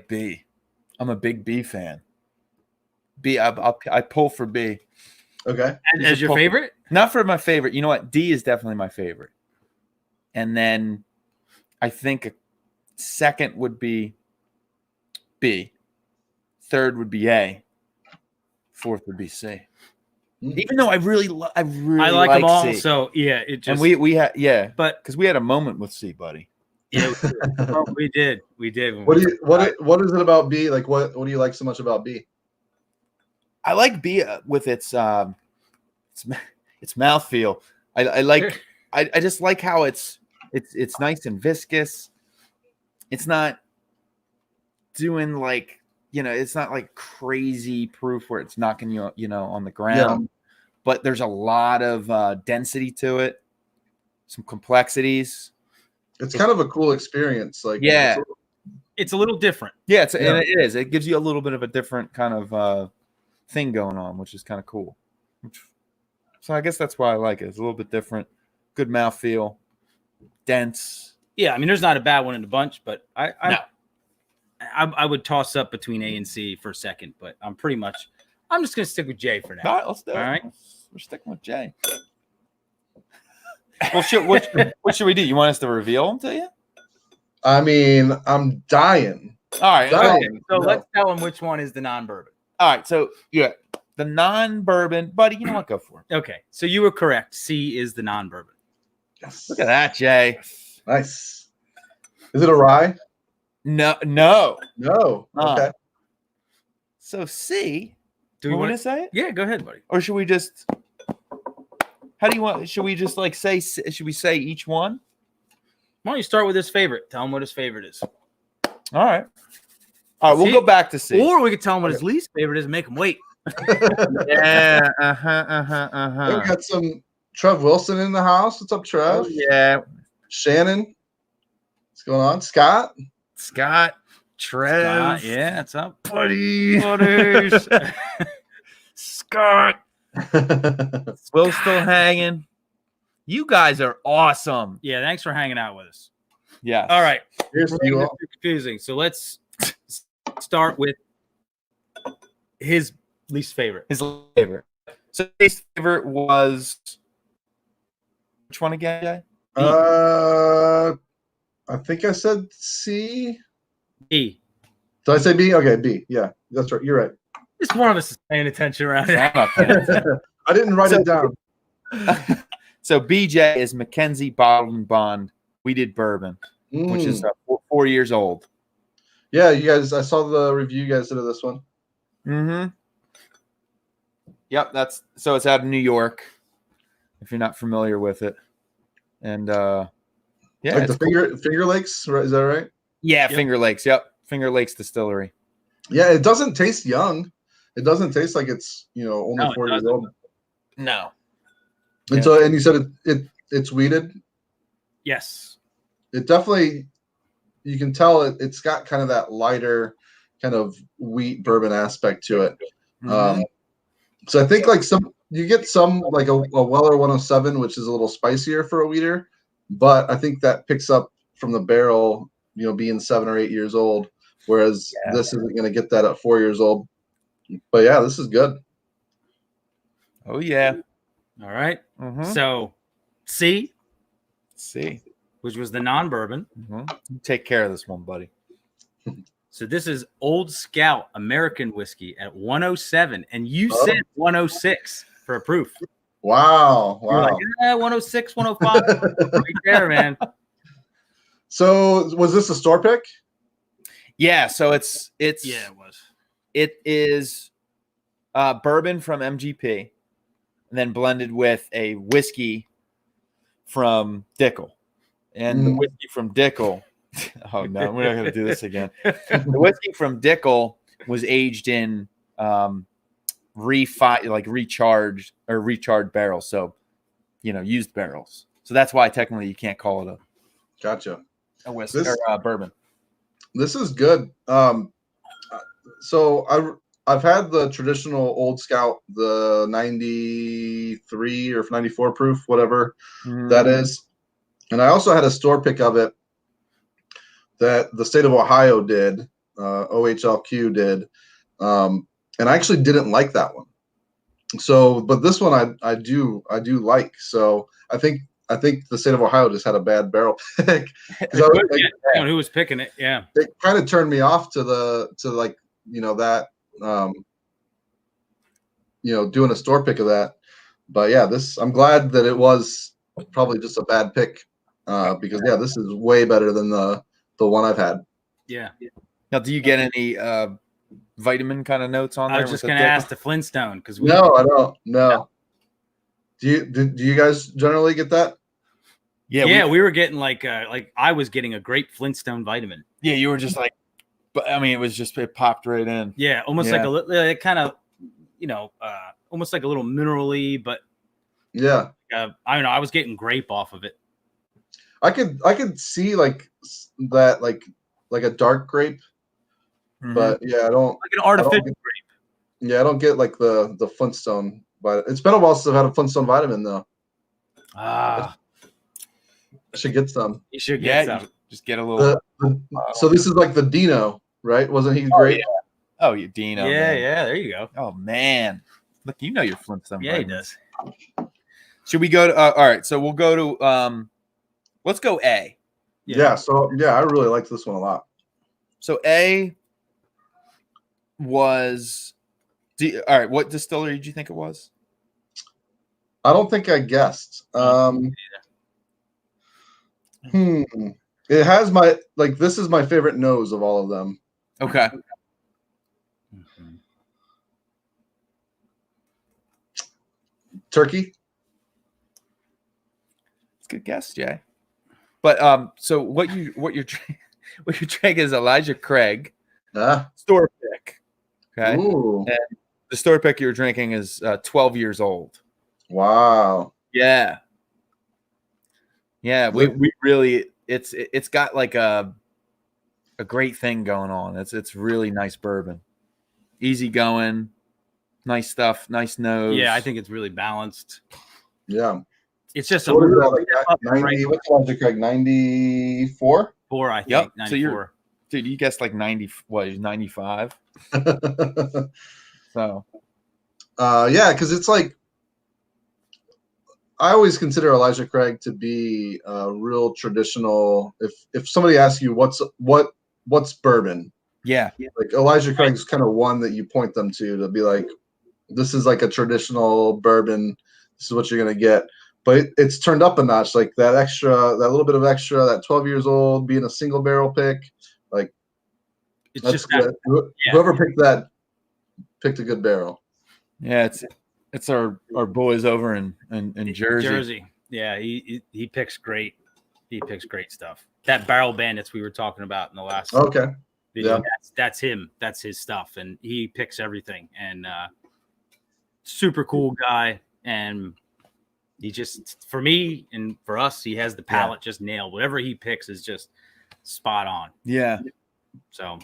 B. I'm a big B fan. B, I pull for B. Okay. As your favorite? Not for my favorite. You know what? D is definitely my favorite. And then I think a second would be B. Third would be A. Fourth would be C. Even though I like them all. C. So yeah, it just And we had but because we had a moment with C, buddy. yeah, we did. What is it about B? Like what do you like so much about B? I like B with its mouthfeel. I like I just like how it's nice and viscous. It's not doing like, it's not like crazy proof where it's knocking you on the ground. Yeah. But there's a lot of density to it, some complexities. It's kind of a cool experience. Like yeah, it's a little different. Yeah, and it is. It gives you a little bit of a different kind of thing going on, which is kind of cool. So I guess that's why I like it. It's a little bit different, good mouthfeel, dense. Yeah, I mean, there's not a bad one in the bunch, but I would toss up between A and C for a second, but I'm just gonna stick with J for now. All right, let's do it. All right, we're sticking with J. Well, what should we do? You want us to reveal them to you? I mean, I'm dying. All right. Okay, so let's tell them which one is the non-bourbon. All right. So the non-bourbon, buddy. You know what? Go for it. Okay. So you were correct. C is the non-bourbon. Yes. Look at that, Jay. Nice. Is it a rye? No. Okay. So C. Do we want to say it? Yeah. Go ahead, buddy. Or should we just? How do you want? Should we just like say? Should we say each one? Why don't you start with his favorite? Tell him what his favorite is. All right. We'll go back to C. Or we could tell him what his least favorite is and make him wait. Yeah. We got some Trev Wilson in the house. What's up, Trev? Oh, yeah. Shannon. What's going on? Scott. Trev. Yeah, what's up, buddy? Buddies. Scott. Will still hanging. You guys are awesome. Yeah, thanks for hanging out with us. Yeah. All right. Here's you all. Confusing. So let's start with his least favorite. His favorite. So his favorite was which one again, Jay? I think I said C. B. Did I say B? Okay, B. Yeah, that's right. You're right. Just one of us is paying attention around here. I didn't write it down. So BJ is Mackenzie Bottled and Bond. We did bourbon, which is 4 years old. Yeah, you guys. I saw the review you guys did of this one. Mm-hmm. Yep, it's out of New York. If you're not familiar with it, and yeah, like the Finger Lakes, right? Is that right? Yeah, Yep. Finger Lakes. Yep, Finger Lakes Distillery. Yeah, it doesn't taste young. It doesn't taste like it's only 4 years old. No. And so, and you said it's wheated. Yes. It definitely, you can tell it's got kind of that lighter kind of wheat bourbon aspect to it. Mm-hmm. So I think like you get some like a Weller 107, which is a little spicier for a wheater, but I think that picks up from the barrel, being 7 or 8 years old, whereas this isn't going to get that at 4 years old. But yeah, this is good. Oh yeah. All right. Mm-hmm. So C, which was the non-bourbon. Mm-hmm. Take care of this one, buddy. So this is Old Scout American whiskey at 107, and you said 106 for a proof. Wow. You're like 106, 105, right there, man. So was this a store pick? Yeah. So it's it was. It is bourbon from MGP, and then blended with a whiskey from Dickel, and the whiskey from Dickel. Oh no, we're not going to do this again. The whiskey from Dickel was aged in recharged barrels. So, used barrels. So that's why technically you can't call it Gotcha. a whiskey or bourbon. This is good. So I've had the traditional Old Scout, the 93 or 94 proof, whatever that is, and I also had a store pick of it that the state of Ohio did, OHLQ did, and I actually didn't like that one. So, but this one I do like. So I think the state of Ohio just had a bad barrel pick. Who was picking it? Yeah, it kind of turned me off to that, doing a store pick of that. But yeah, I'm glad that it was probably just a bad pick, because this is way better than the one I've had. Yeah. Now, do you get any vitamin kind of notes on there? I was just going to ask the Flintstone because no, I don't. No. Do you guys generally get that? Yeah, we were getting like I was getting a great Flintstone vitamin. Yeah, you were just like, but I mean, it popped right in. Yeah, almost like a kind of, almost like a little mineral-y, but yeah, I don't know. I was getting grape off of it. I could see like that, like a dark grape, but I don't like an artificial grape. Yeah, I don't get like the Flintstone. But it's been a while since I've had a Flintstone vitamin though. I should get some. You should get some. Just get a little. So this is like the Dino, right? Wasn't he great? Oh, you Dino. Yeah. There you go. Oh man, look, your Flintstone. Yeah, vitamins. he does. Should we go to? All right, so we'll go to. Let's go A. Yeah. So I really liked this one a lot. So A was. All right, what distillery did you think it was? I don't think I guessed. It has this is my favorite nose of all of them. Okay. Turkey. It's a good guess, Jay. But so what you're drinking is Elijah Craig store pick. Okay. Ooh. And the store pick you're drinking is 12 years old. Wow. Yeah. Yeah, we really it's got like a great thing going on. It's really nice bourbon. Easy going, nice stuff, nice nose. Yeah, I think it's really balanced. Yeah. It's just so like 90, what's Elijah Craig? 94? 4, I think. Yep. 94. So you guessed like 90, what, 95? So because it's like I always consider Elijah Craig to be a real traditional. If somebody asks you what's bourbon, like Elijah Craig's kind of one that you point them to be like, this is like a traditional bourbon. This is what you're gonna get. But it's turned up a notch, like that little bit of extra, that 12 years old, being a single barrel pick, like it's that's just good. Whoever picked that picked a good barrel. Yeah, it's our boys over in Jersey. Yeah, he picks great. He picks great stuff. That Barrel Bandits we were talking about in the last video, that's him. That's his stuff, and he picks everything. And super cool guy. And he just, for me and for us, he has the palate just nailed. Whatever he picks is just spot on. Yeah. So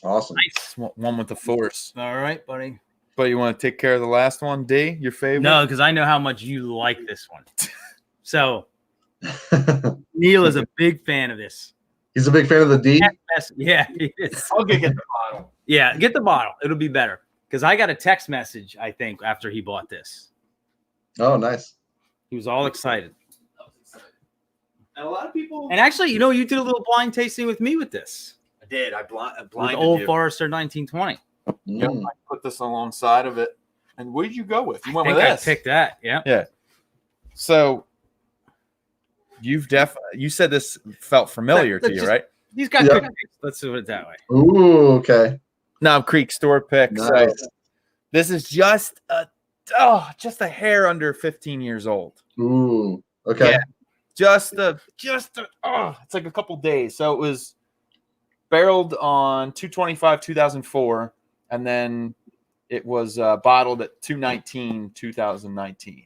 awesome. Nice. One with the force. All right, buddy. But you want to take care of the last one, D? Your favorite? No, because I know how much you like this one. So Neil is a big fan of this. He's a big fan of the D? Yeah, he is. I'll go get the bottle. Yeah, get the bottle. It'll be better. Because I got a text message, I think, after he bought this. Oh, nice. He was all excited. And a lot of people. And actually, you did a little blind tasting with me with this. I did. I blinded with Old Forester 1920. Yep, I put this alongside of it. And what did you go with? You went with this. this. I picked that. Yeah. Yeah. So you said this felt familiar to you, right? He's got good picks. Let's do it that way. Ooh, okay. Knob Creek store pick. Nice. So this is just a hair under 15 years old. Ooh, okay. Yeah. It's like a couple days. So it was barreled on 225 2004, and then it was bottled at 219 2019.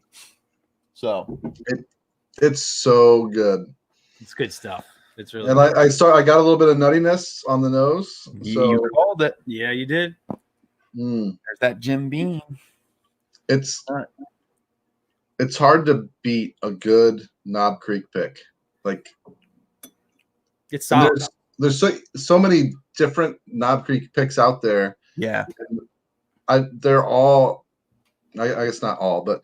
So It's so good. It's good stuff. It's really And good. I got a little bit of nuttiness on the nose. So you called it. Yeah, you did. There's that Jim Beam. it's hard to beat a good Knob Creek pick. Like It's and solid. there's so many different Knob Creek picks out there. Yeah. They're all I guess not all, but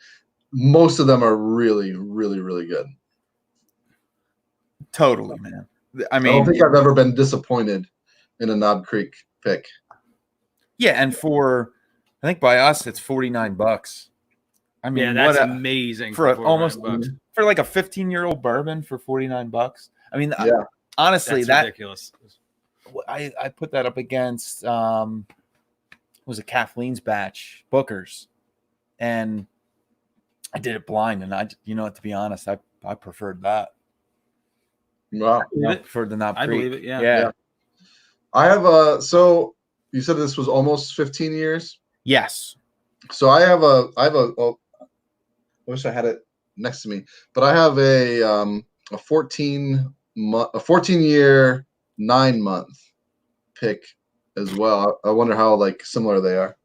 most of them are really, really, really good. Totally, man. I I mean, don't think I've ever been disappointed in a Knob Creek pick. yeah, and for I think by us it's $49. I mean, Yeah, that's what amazing for $49. almost for like a 15-year-old bourbon for $49. I mean, Yeah. honestly, That's that ridiculous. I put that up against was it Kathleen's batch Booker's, and I did it blind, and to be honest, I preferred that. Wow. I preferred the Knob I Creek. believe it. Yeah. Yeah. I have so you said this was almost 15 years. Yes. So I have a I wish I had it next to me, but I have a 14 year 9-month pick as well. I wonder how like similar they are.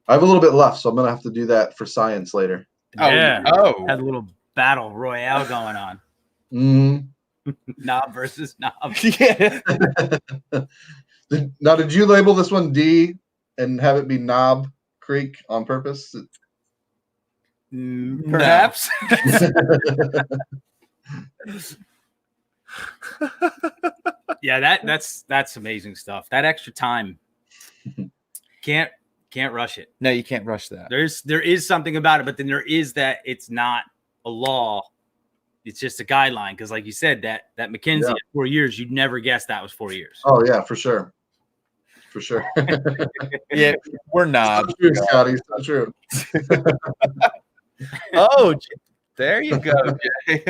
I have a little bit left, so I'm gonna have to do that for science later. Yeah. Oh. Had a little battle royale going on. Mm. Knob versus knob. Yeah. Now, did you label this one D and have it be Knob Creek on purpose? Perhaps. Yeah, that's amazing stuff. That extra time. Can't rush it. No, you can't rush that. There is something about it, but then there is that it's not a law. It's just a guideline. Because like you said, that McKinsey at 4 years, you'd never guess that was 4 years. Oh yeah, for sure. For sure. Yeah, we're not. So true, Scotty. So true. Oh, there you go, Jay.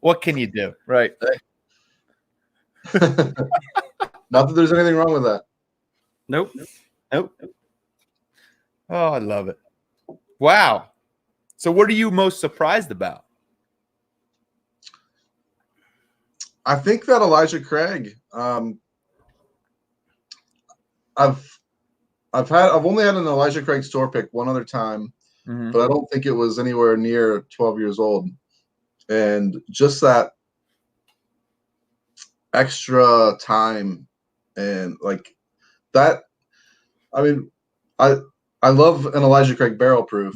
What can you do, right? Not that there's anything wrong with that. Nope. Oh, I love it. Wow. So, what are you most surprised about? I think that Elijah Craig. I've only had an Elijah Craig store pick one other time, but I don't think it was anywhere near 12 years old. And just that extra time and like that. I mean, I love an Elijah Craig barrel proof,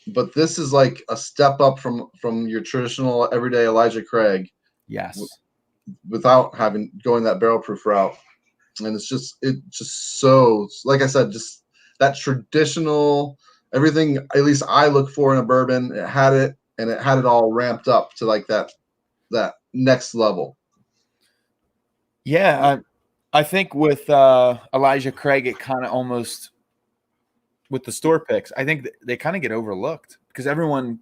but this is like a step up from your traditional everyday Elijah Craig. Yes. Without going that barrel proof route. And it's just so, like I said, just that traditional everything, at least I look for in a bourbon. It had it, and it had it all ramped up to like that next level. Yeah, I think with Elijah Craig, it kind of almost with the store picks, I think they kind of get overlooked because everyone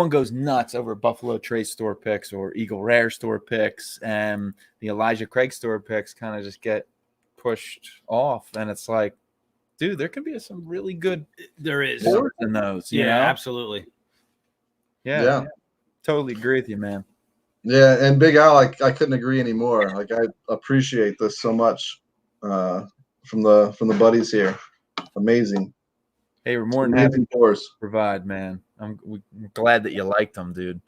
goes nuts over Buffalo Trace store picks or Eagle Rare store picks, and the Elijah Craig store picks kind of just get pushed off. And it's like, dude, there can be some really good pours in those. You know? Absolutely. Yeah, totally agree with you, man. Yeah, and Big Al, I couldn't agree anymore. Like I appreciate this so much from the buddies here. Amazing. Hey, we're more than happy to provide, man. I'm glad that you liked them, dude.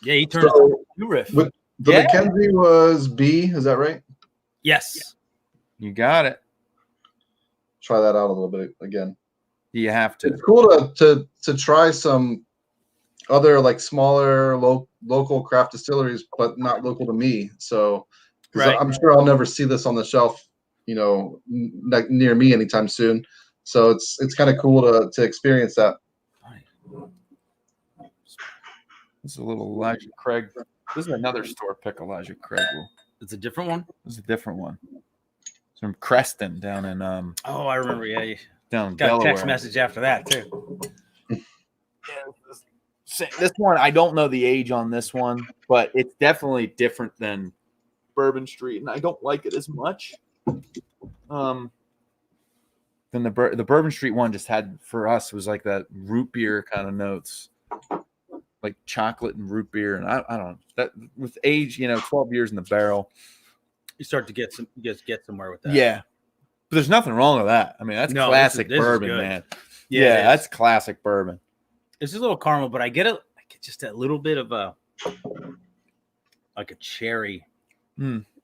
Yeah, he turned a new riff. The McKenzie was B, is that right? Yes. You got it. Try that out a little bit again. You have to. It's cool to try some other like smaller local craft distilleries, but not local to me. So I'm sure I'll never see this on the shelf, near me anytime soon. So it's kind of cool to experience that. This is a little Elijah Craig. This is another store pick Elijah Craig. It's a different one? This is a different one. It's from Creston down in oh, I remember. Yeah. Down in Got Delaware. a text message after that too. This one, I don't know the age on this one, but it's definitely different than Bourbon Street, and I don't like it as much. Than the Bourbon Street one just had for us was like that root beer kind of notes, like chocolate and root beer, and I don't know that with age, 12 years in the barrel, you start to get somewhere with that. Yeah, but there's nothing wrong with that. I mean, that's classic bourbon, man. Yeah, that's classic bourbon. It's just a little caramel, but I get just a little bit of a cherry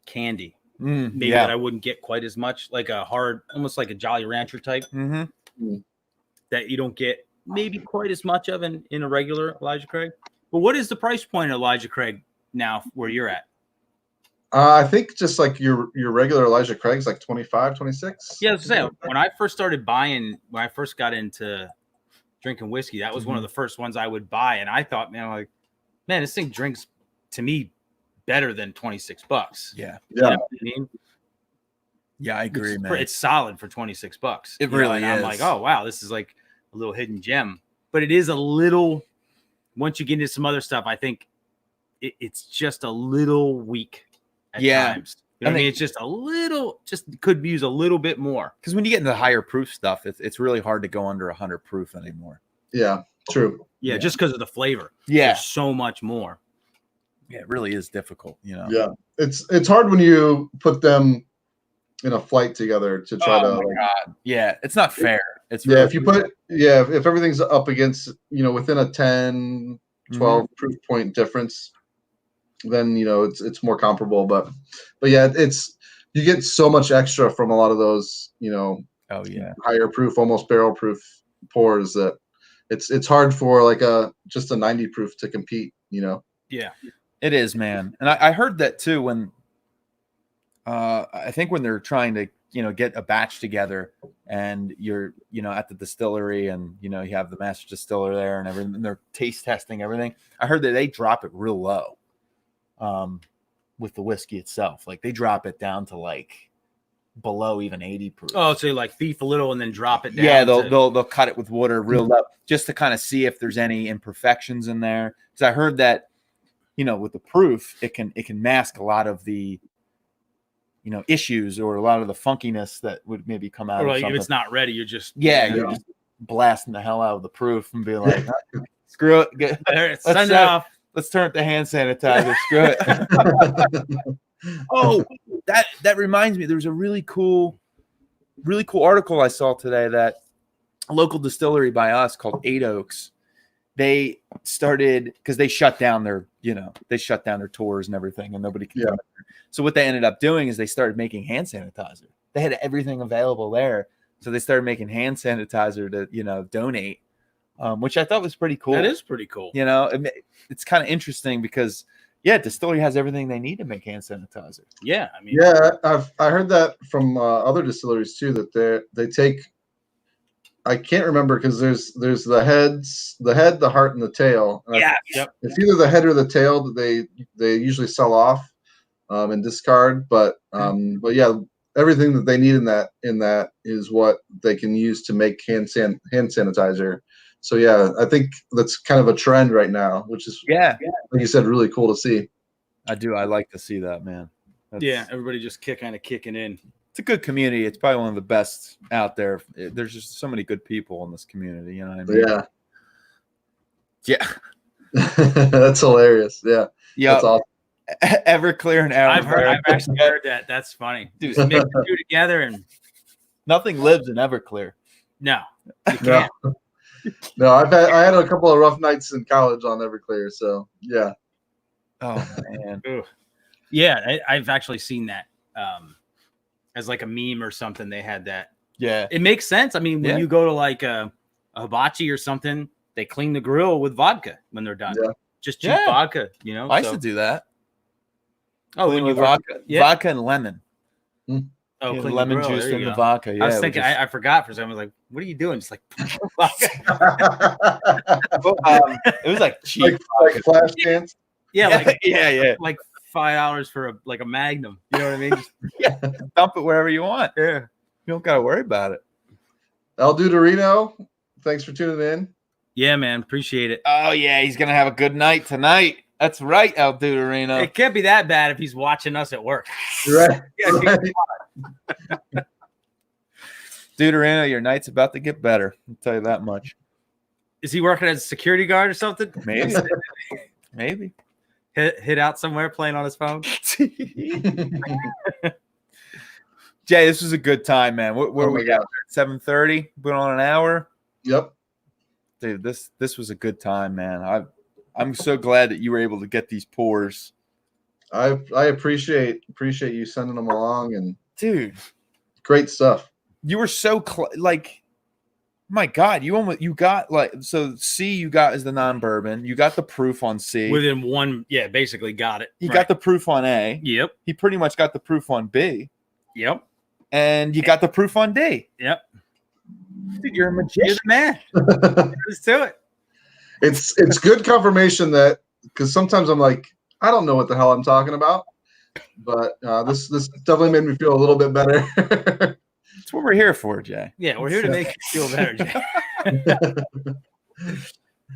candy. Maybe that I wouldn't get quite as much, like a hard, almost like a Jolly Rancher type that you don't get maybe quite as much of in a regular Elijah Craig. But what is the price point of Elijah Craig now where you're at? I think just like your regular Elijah Craig's like 25, 26. Yeah, I was saying, when I first got into drinking whiskey, that was one of the first ones I would buy. And I thought, man, this thing drinks to me better than $26. Yeah. You know what I mean? Yeah, I agree, man. It's solid for $26. It really is. I'm like, oh wow, this is like a little hidden gem. But it is a little. Once you get into some other stuff, I think it's just a little weak at times. You know what I mean? It's just a little. Just could use a little bit more. Because when you get into the higher proof stuff, it's really hard to go under 100 proof anymore. Yeah, true. Yeah, just because of the flavor. Yeah, there's so much more. Yeah, it really is difficult, Yeah, it's hard when you put them in a flight together to try to. God. Yeah, it's not fair. It's really if you put if everything's up against within a 10, 12 proof point difference, then it's more comparable. But yeah, you get so much extra from a lot of those higher proof, almost barrel proof pours that it's hard for just a 90 proof to compete. Yeah. It is, man. And I heard that too when I think when they're trying to, get a batch together and you're, at the distillery and, you have the master distiller there and everything, and they're taste testing everything. I heard that they drop it real low with the whiskey itself. Like they drop it down to below even 80 proof. Oh, so you thief a little and then drop it down. Yeah, they'll cut it with water real low just to kind of see if there's any imperfections in there. Because I heard that, with the proof, it can mask a lot of the, issues or a lot of the funkiness that would maybe come out. Or if it's not ready, you're just you're just blasting the hell out of the proof and being like, screw it, send it off. Let's turn it to hand sanitizer. Screw it. Oh, that reminds me. There's a really cool article I saw today that a local distillery by us called Eight Oaks. They started because they shut down their tours and everything, and nobody could come in. So what they ended up doing is they started making hand sanitizer. They had everything available there, so they started making hand sanitizer to donate, which I thought was pretty cool. That is pretty cool. It's kind of interesting because distillery has everything they need to make hand sanitizer. Yeah, I mean, I heard that from other distilleries too that they take. I can't remember because there's the head, the heart, and the tail. And it's either the head or the tail that they usually sell off and discard. But yeah, everything that they need in that is what they can use to make hand sanitizer. So yeah, I think that's kind of a trend right now, which is like you said, really cool to see. I do. I like to see that, man. Everybody just kind of kicking in. It's a good community. It's probably one of the best out there. There's just so many good people in this community. You know what I mean? Yeah. That's hilarious. Yeah. That's awesome. Everclear and Everclear. I've actually heard that. That's funny. Dude, mix the two together and nothing lives in Everclear. No, you can't. No, I had a couple of rough nights in college on Everclear. So yeah. Oh man. Yeah, I've actually seen that. As like a meme or something, they had that. Yeah, it makes sense. I mean, when you go to a hibachi or something, they clean the grill with vodka when they're done. Yeah. Just cheap vodka, I used to do that. Oh, when you vodka and lemon. Oh, clean lemon juice in the vodka. Yeah, I was thinking, I forgot for a second. I was like, "What are you doing?" Just vodka. It was cheap, like flash dance. Yeah, yeah. Like $5 for a Magnum. You know what I mean? Just, dump it wherever you want. Yeah, you don't gotta worry about it. I'll do Dorino. Thanks for tuning in. Yeah, man. Appreciate it. Oh yeah, he's gonna have a good night tonight. That's right, El Duderino. It can't be that bad if he's watching us at work. Right. Yeah, Right. Duderino, your night's about to get better. I'll tell you that much. Is he working as a security guard or something? Maybe. Maybe. Hit out somewhere playing on his phone. Jay, this was a good time, man. Where Oh we my at? God. 7:30. Been on an hour. Yep. Dude, this was a good time, man. I'm so glad that you were able to get these pours. I appreciate you sending them along, and Dude, great stuff. you were so like, my God, you got like, so C you got is the non-bourbon. You got the proof on C. Within one, yeah, basically got it. You got the proof on A. Yep. He pretty much got the proof on B. Yep. And you got the proof on D. Yep. Dude, you're a You're magician. the man. Let's do it. It's good confirmation that, because sometimes I'm like, I don't know what the hell I'm talking about, but this definitely made me feel a little bit better. That's what we're here for, Jay. Yeah, we're here to make you feel better, Jay.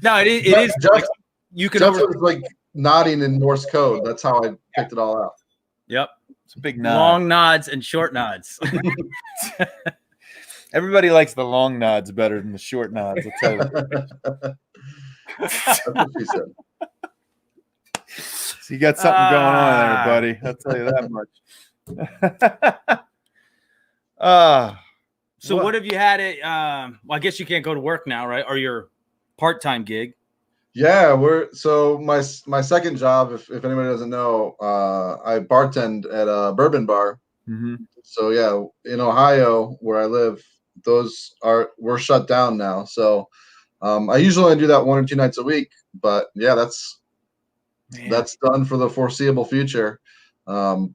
No, it is. Jeff, Like, you can. Jeff was like nodding in Morse code. That's how I picked it all out. Yep. It's a big nod. Long nods and short nods. Everybody likes the long nods better than the short nods. I'll tell you that. That's what she said. So you got something going on there, buddy. I'll tell you that much. So what have you had it? Well, I guess you can't go to work now, right? Or your part-time gig. Yeah, my second job, if anybody doesn't know, I bartend at a bourbon bar. Mm-hmm. So yeah, in Ohio where I live, we're shut down now. So I usually only do that 1 or 2 nights a week, but yeah, that's done for the foreseeable future. So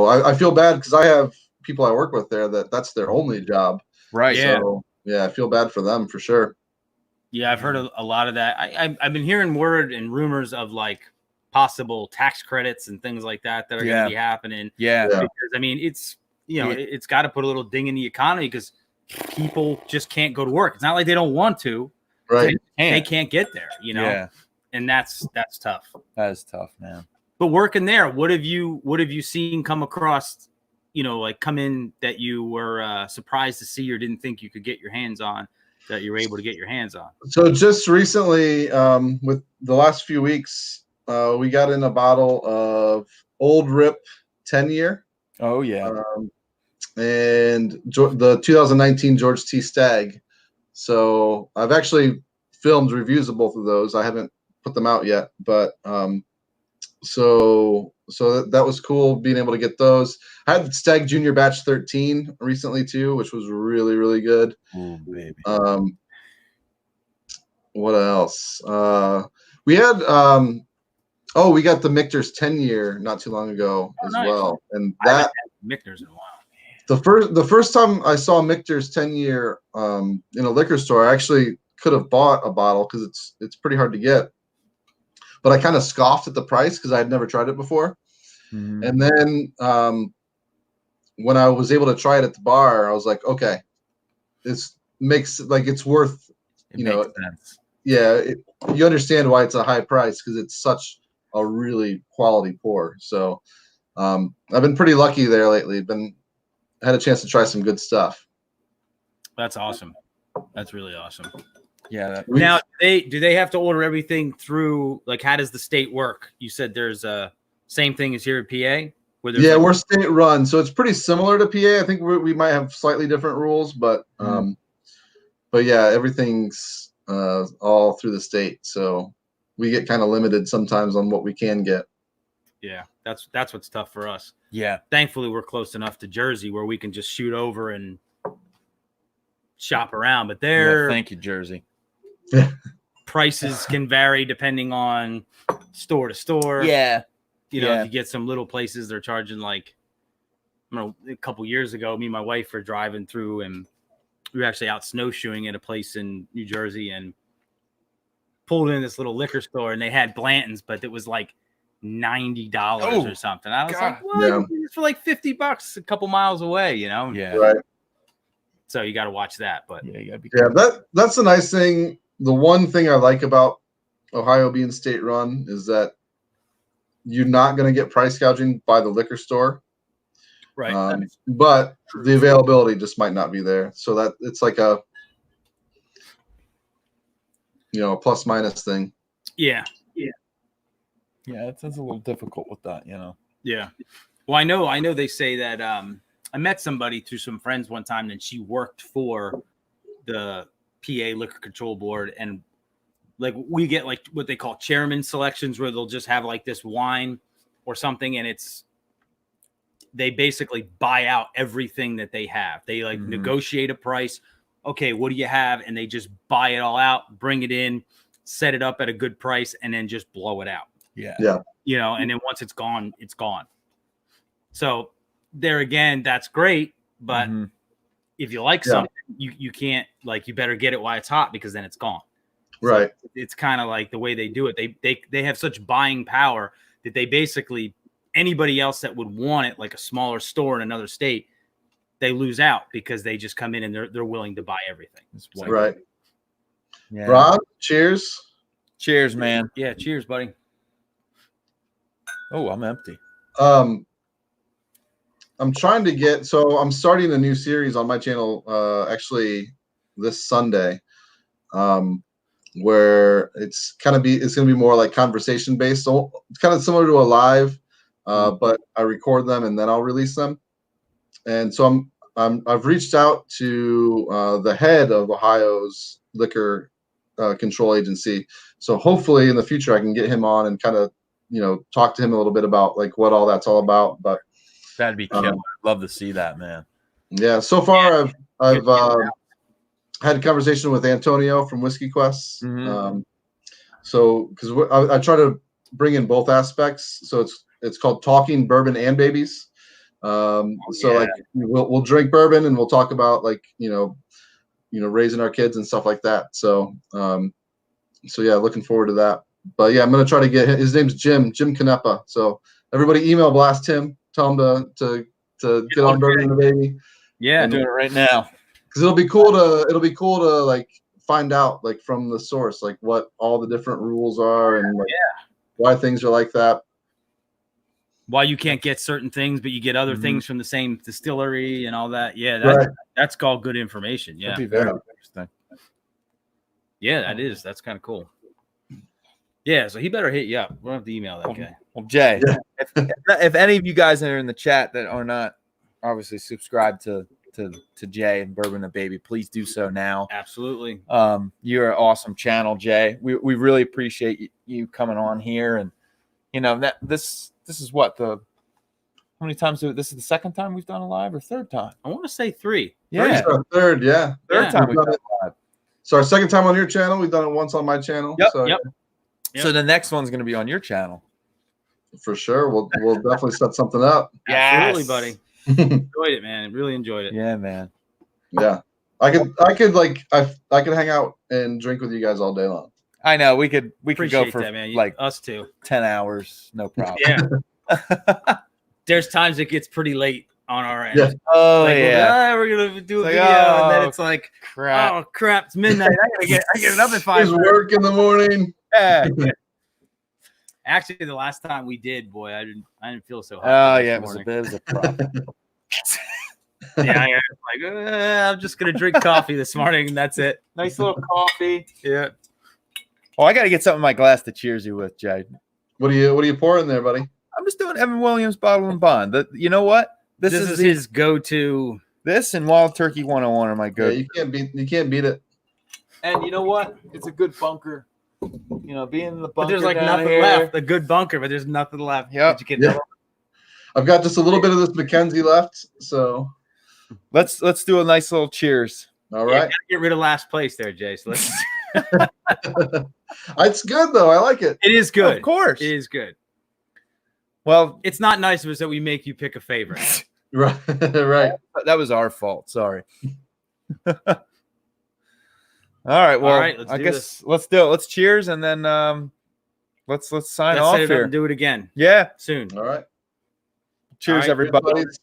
I feel bad because I have people I work with there that's their only job. Right. Yeah. So yeah, I feel bad for them for sure. Yeah, I've heard a lot of that. I've been hearing word and rumors of like possible tax credits and things like that are going to be happening. Yeah. Yeah. Because I mean, it's it's got to put a little ding in the economy because people just can't go to work. It's not like they don't want to. Right. They can't get there, Yeah. and that's tough. That is tough, man. But working there, what have you seen come across, like come in that you were surprised to see or didn't think you could get your hands on, that you were able to get your hands on? So just recently, with the last few weeks, we got in a bottle of Old Rip 10-year. Oh yeah. And the 2019 George T. Stagg. So I've actually filmed reviews of both of those. I haven't put them out yet, but so that was cool being able to get those. I had Stagg Junior Batch 13 recently too, which was really, really good. Oh baby. What else? We had we got the Michter's 10-year not too long ago as nice. well, and I haven't that had Michter's in a while. the first time I saw Michter's 10-year in a liquor store, I actually could have bought a bottle because it's pretty hard to get, but I kind of scoffed at the price because I had never tried it before. Mm-hmm. And then when I was able to try it at the bar, I was like, okay, this makes it's worth. It makes sense. Yeah, you understand why it's a high price because it's such a really quality pour. So I've been pretty lucky there lately. Had a chance to try some good stuff. That's awesome. That's really awesome. Yeah. Now, do they have to order everything through? Like, how does the state work? You said there's a same thing as here at PA. We're state run, so it's pretty similar to PA. I think we might have slightly different rules, but yeah, everything's all through the state. So we get kind of limited sometimes on what we can get. Yeah, that's what's tough for us. Yeah. Thankfully, we're close enough to Jersey where we can just shoot over and shop around. But Thank you, Jersey. Prices can vary depending on store to store. Yeah. If you get some little places, they're charging like, a couple years ago, me and my wife were driving through and we were actually out snowshoeing at a place in New Jersey and pulled in this little liquor store and they had Blanton's, but it was like $90 or something. I was like, what? Yeah. It's for like $50 a couple miles away, Yeah. Right. So you got to watch that. But Yeah, you gotta be Yeah, careful. that's the nice thing. The one thing I like about Ohio being state run is that you're not going to get price gouging by the liquor store. right. But the availability just might not be there. So that it's like a plus minus thing. Yeah. Yeah, it's a little difficult with that, Yeah. Well, I know they say that I met somebody through some friends one time, and she worked for the PA Liquor Control Board, and like we get like what they call chairman selections, where they'll just have like this wine or something, and they basically buy out everything that they have. They like negotiate a price. Okay, what do you have? And they just buy it all out, bring it in, set it up at a good price, and then just blow it out. Yeah. And then once it's gone, it's gone. So there again, that's great. But if you like something, you can't, like, you better get it while it's hot, because then it's gone. Right. So it's kind of like the way they do it. They have such buying power that they basically, anybody else that would want it, like a smaller store in another state, they lose out because they just come in and they're willing to buy everything. So, Right. Yeah. Rob, cheers. Cheers, man. Yeah. Cheers, buddy. Oh, I'm empty. I'm trying to get, so I'm starting a new series on my channel actually this Sunday, where it's going to be more like conversation based. So it's kind of similar to a live, but I record them and then I'll release them. And so I've reached out to the head of Ohio's liquor control agency. So hopefully in the future I can get him on and kind of, talk to him a little bit about like what all that's all about. But That'd be killer. I'd love to see that, man. yeah, so far I've had a conversation with Antonio from Whiskey Quest. So because I try to bring in both aspects. So it's called Talking Bourbon and Babies. Like we'll drink bourbon and we'll talk about like raising our kids and stuff like that. So yeah, looking forward to that. But yeah, I'm gonna try to get his name's Jim Canepa. So everybody email blast him, tell him to get on Bourbon and the Baby. Yeah, do it right now. Because it'll be cool to like find out like from the source like what all the different rules are and like why things are like that. Why you can't get certain things, but you get other things from the same distillery and all that. Yeah, that's all good information. Yeah, That'd be very interesting. Yeah, that is. That's kind of cool. Yeah, so he better hit you up. We'll have to email that guy. Well, Jay, if any of you guys that are in the chat that are not obviously subscribed to Jay and Bourbon and the Baby, please do so now. Absolutely. You're an awesome channel, Jay. We really appreciate you coming on here, and that this is what how many times this is the second time we've done a live or third time? I want to say 3. Yeah, Third, yeah. Third time we've done it live. So our second time on your channel, we've done it once on my channel. Yep. So, Yep. So the next one's going to be on your channel. For sure. We'll definitely set something up. Absolutely, buddy. Enjoyed it, man. Really enjoyed it. Yeah, man. Yeah. I could hang out and drink with you guys all day long. I know we could Appreciate go for that, man. like Us too. 10 hours, no problem. Yeah. There's times it gets pretty late on our end. Yeah. Oh like, yeah. we're gonna do a It's like, video, and then oh, it's like, crap. oh crap, it's midnight. I get it up at 5. There's work in the morning. Yeah. Actually, the last time we did, boy, I didn't feel so hot. Oh yeah, it was a problem. Yeah, I'm just gonna drink coffee this morning, and that's it. Nice little coffee. Yeah. Oh, I got to get something in my glass to cheers you with, Jay. What are you pouring there, buddy? I'm just doing Evan Williams Bottle and Bond. You know what? This is his go-to. This and Wild Turkey 101 are my go. Yeah, you can't beat it. And you know what? It's a good bunker. Being in the bunker. But there's like nothing here. left. A good bunker, but there's nothing left. Yep. Did you get I've got just a little bit of this Mackenzie left, so let's do a nice little cheers. all right. Get rid of last place there, Jay. So let's. It's good though. I like it. It is good. Of course. It is good. Well, It's not nice of us that we make you pick a favorite. Right. Right. that was our fault. Sorry. All right. Well, All right, let's I do guess this. let's do it. Let's cheers and then let's sign Let's off set it up here. and do it again Yeah. soon. All right. Cheers, All right, everybody. Buddies.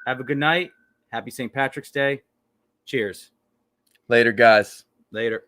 Have a good night. Happy St. Patrick's Day. Cheers. Later, guys. Later.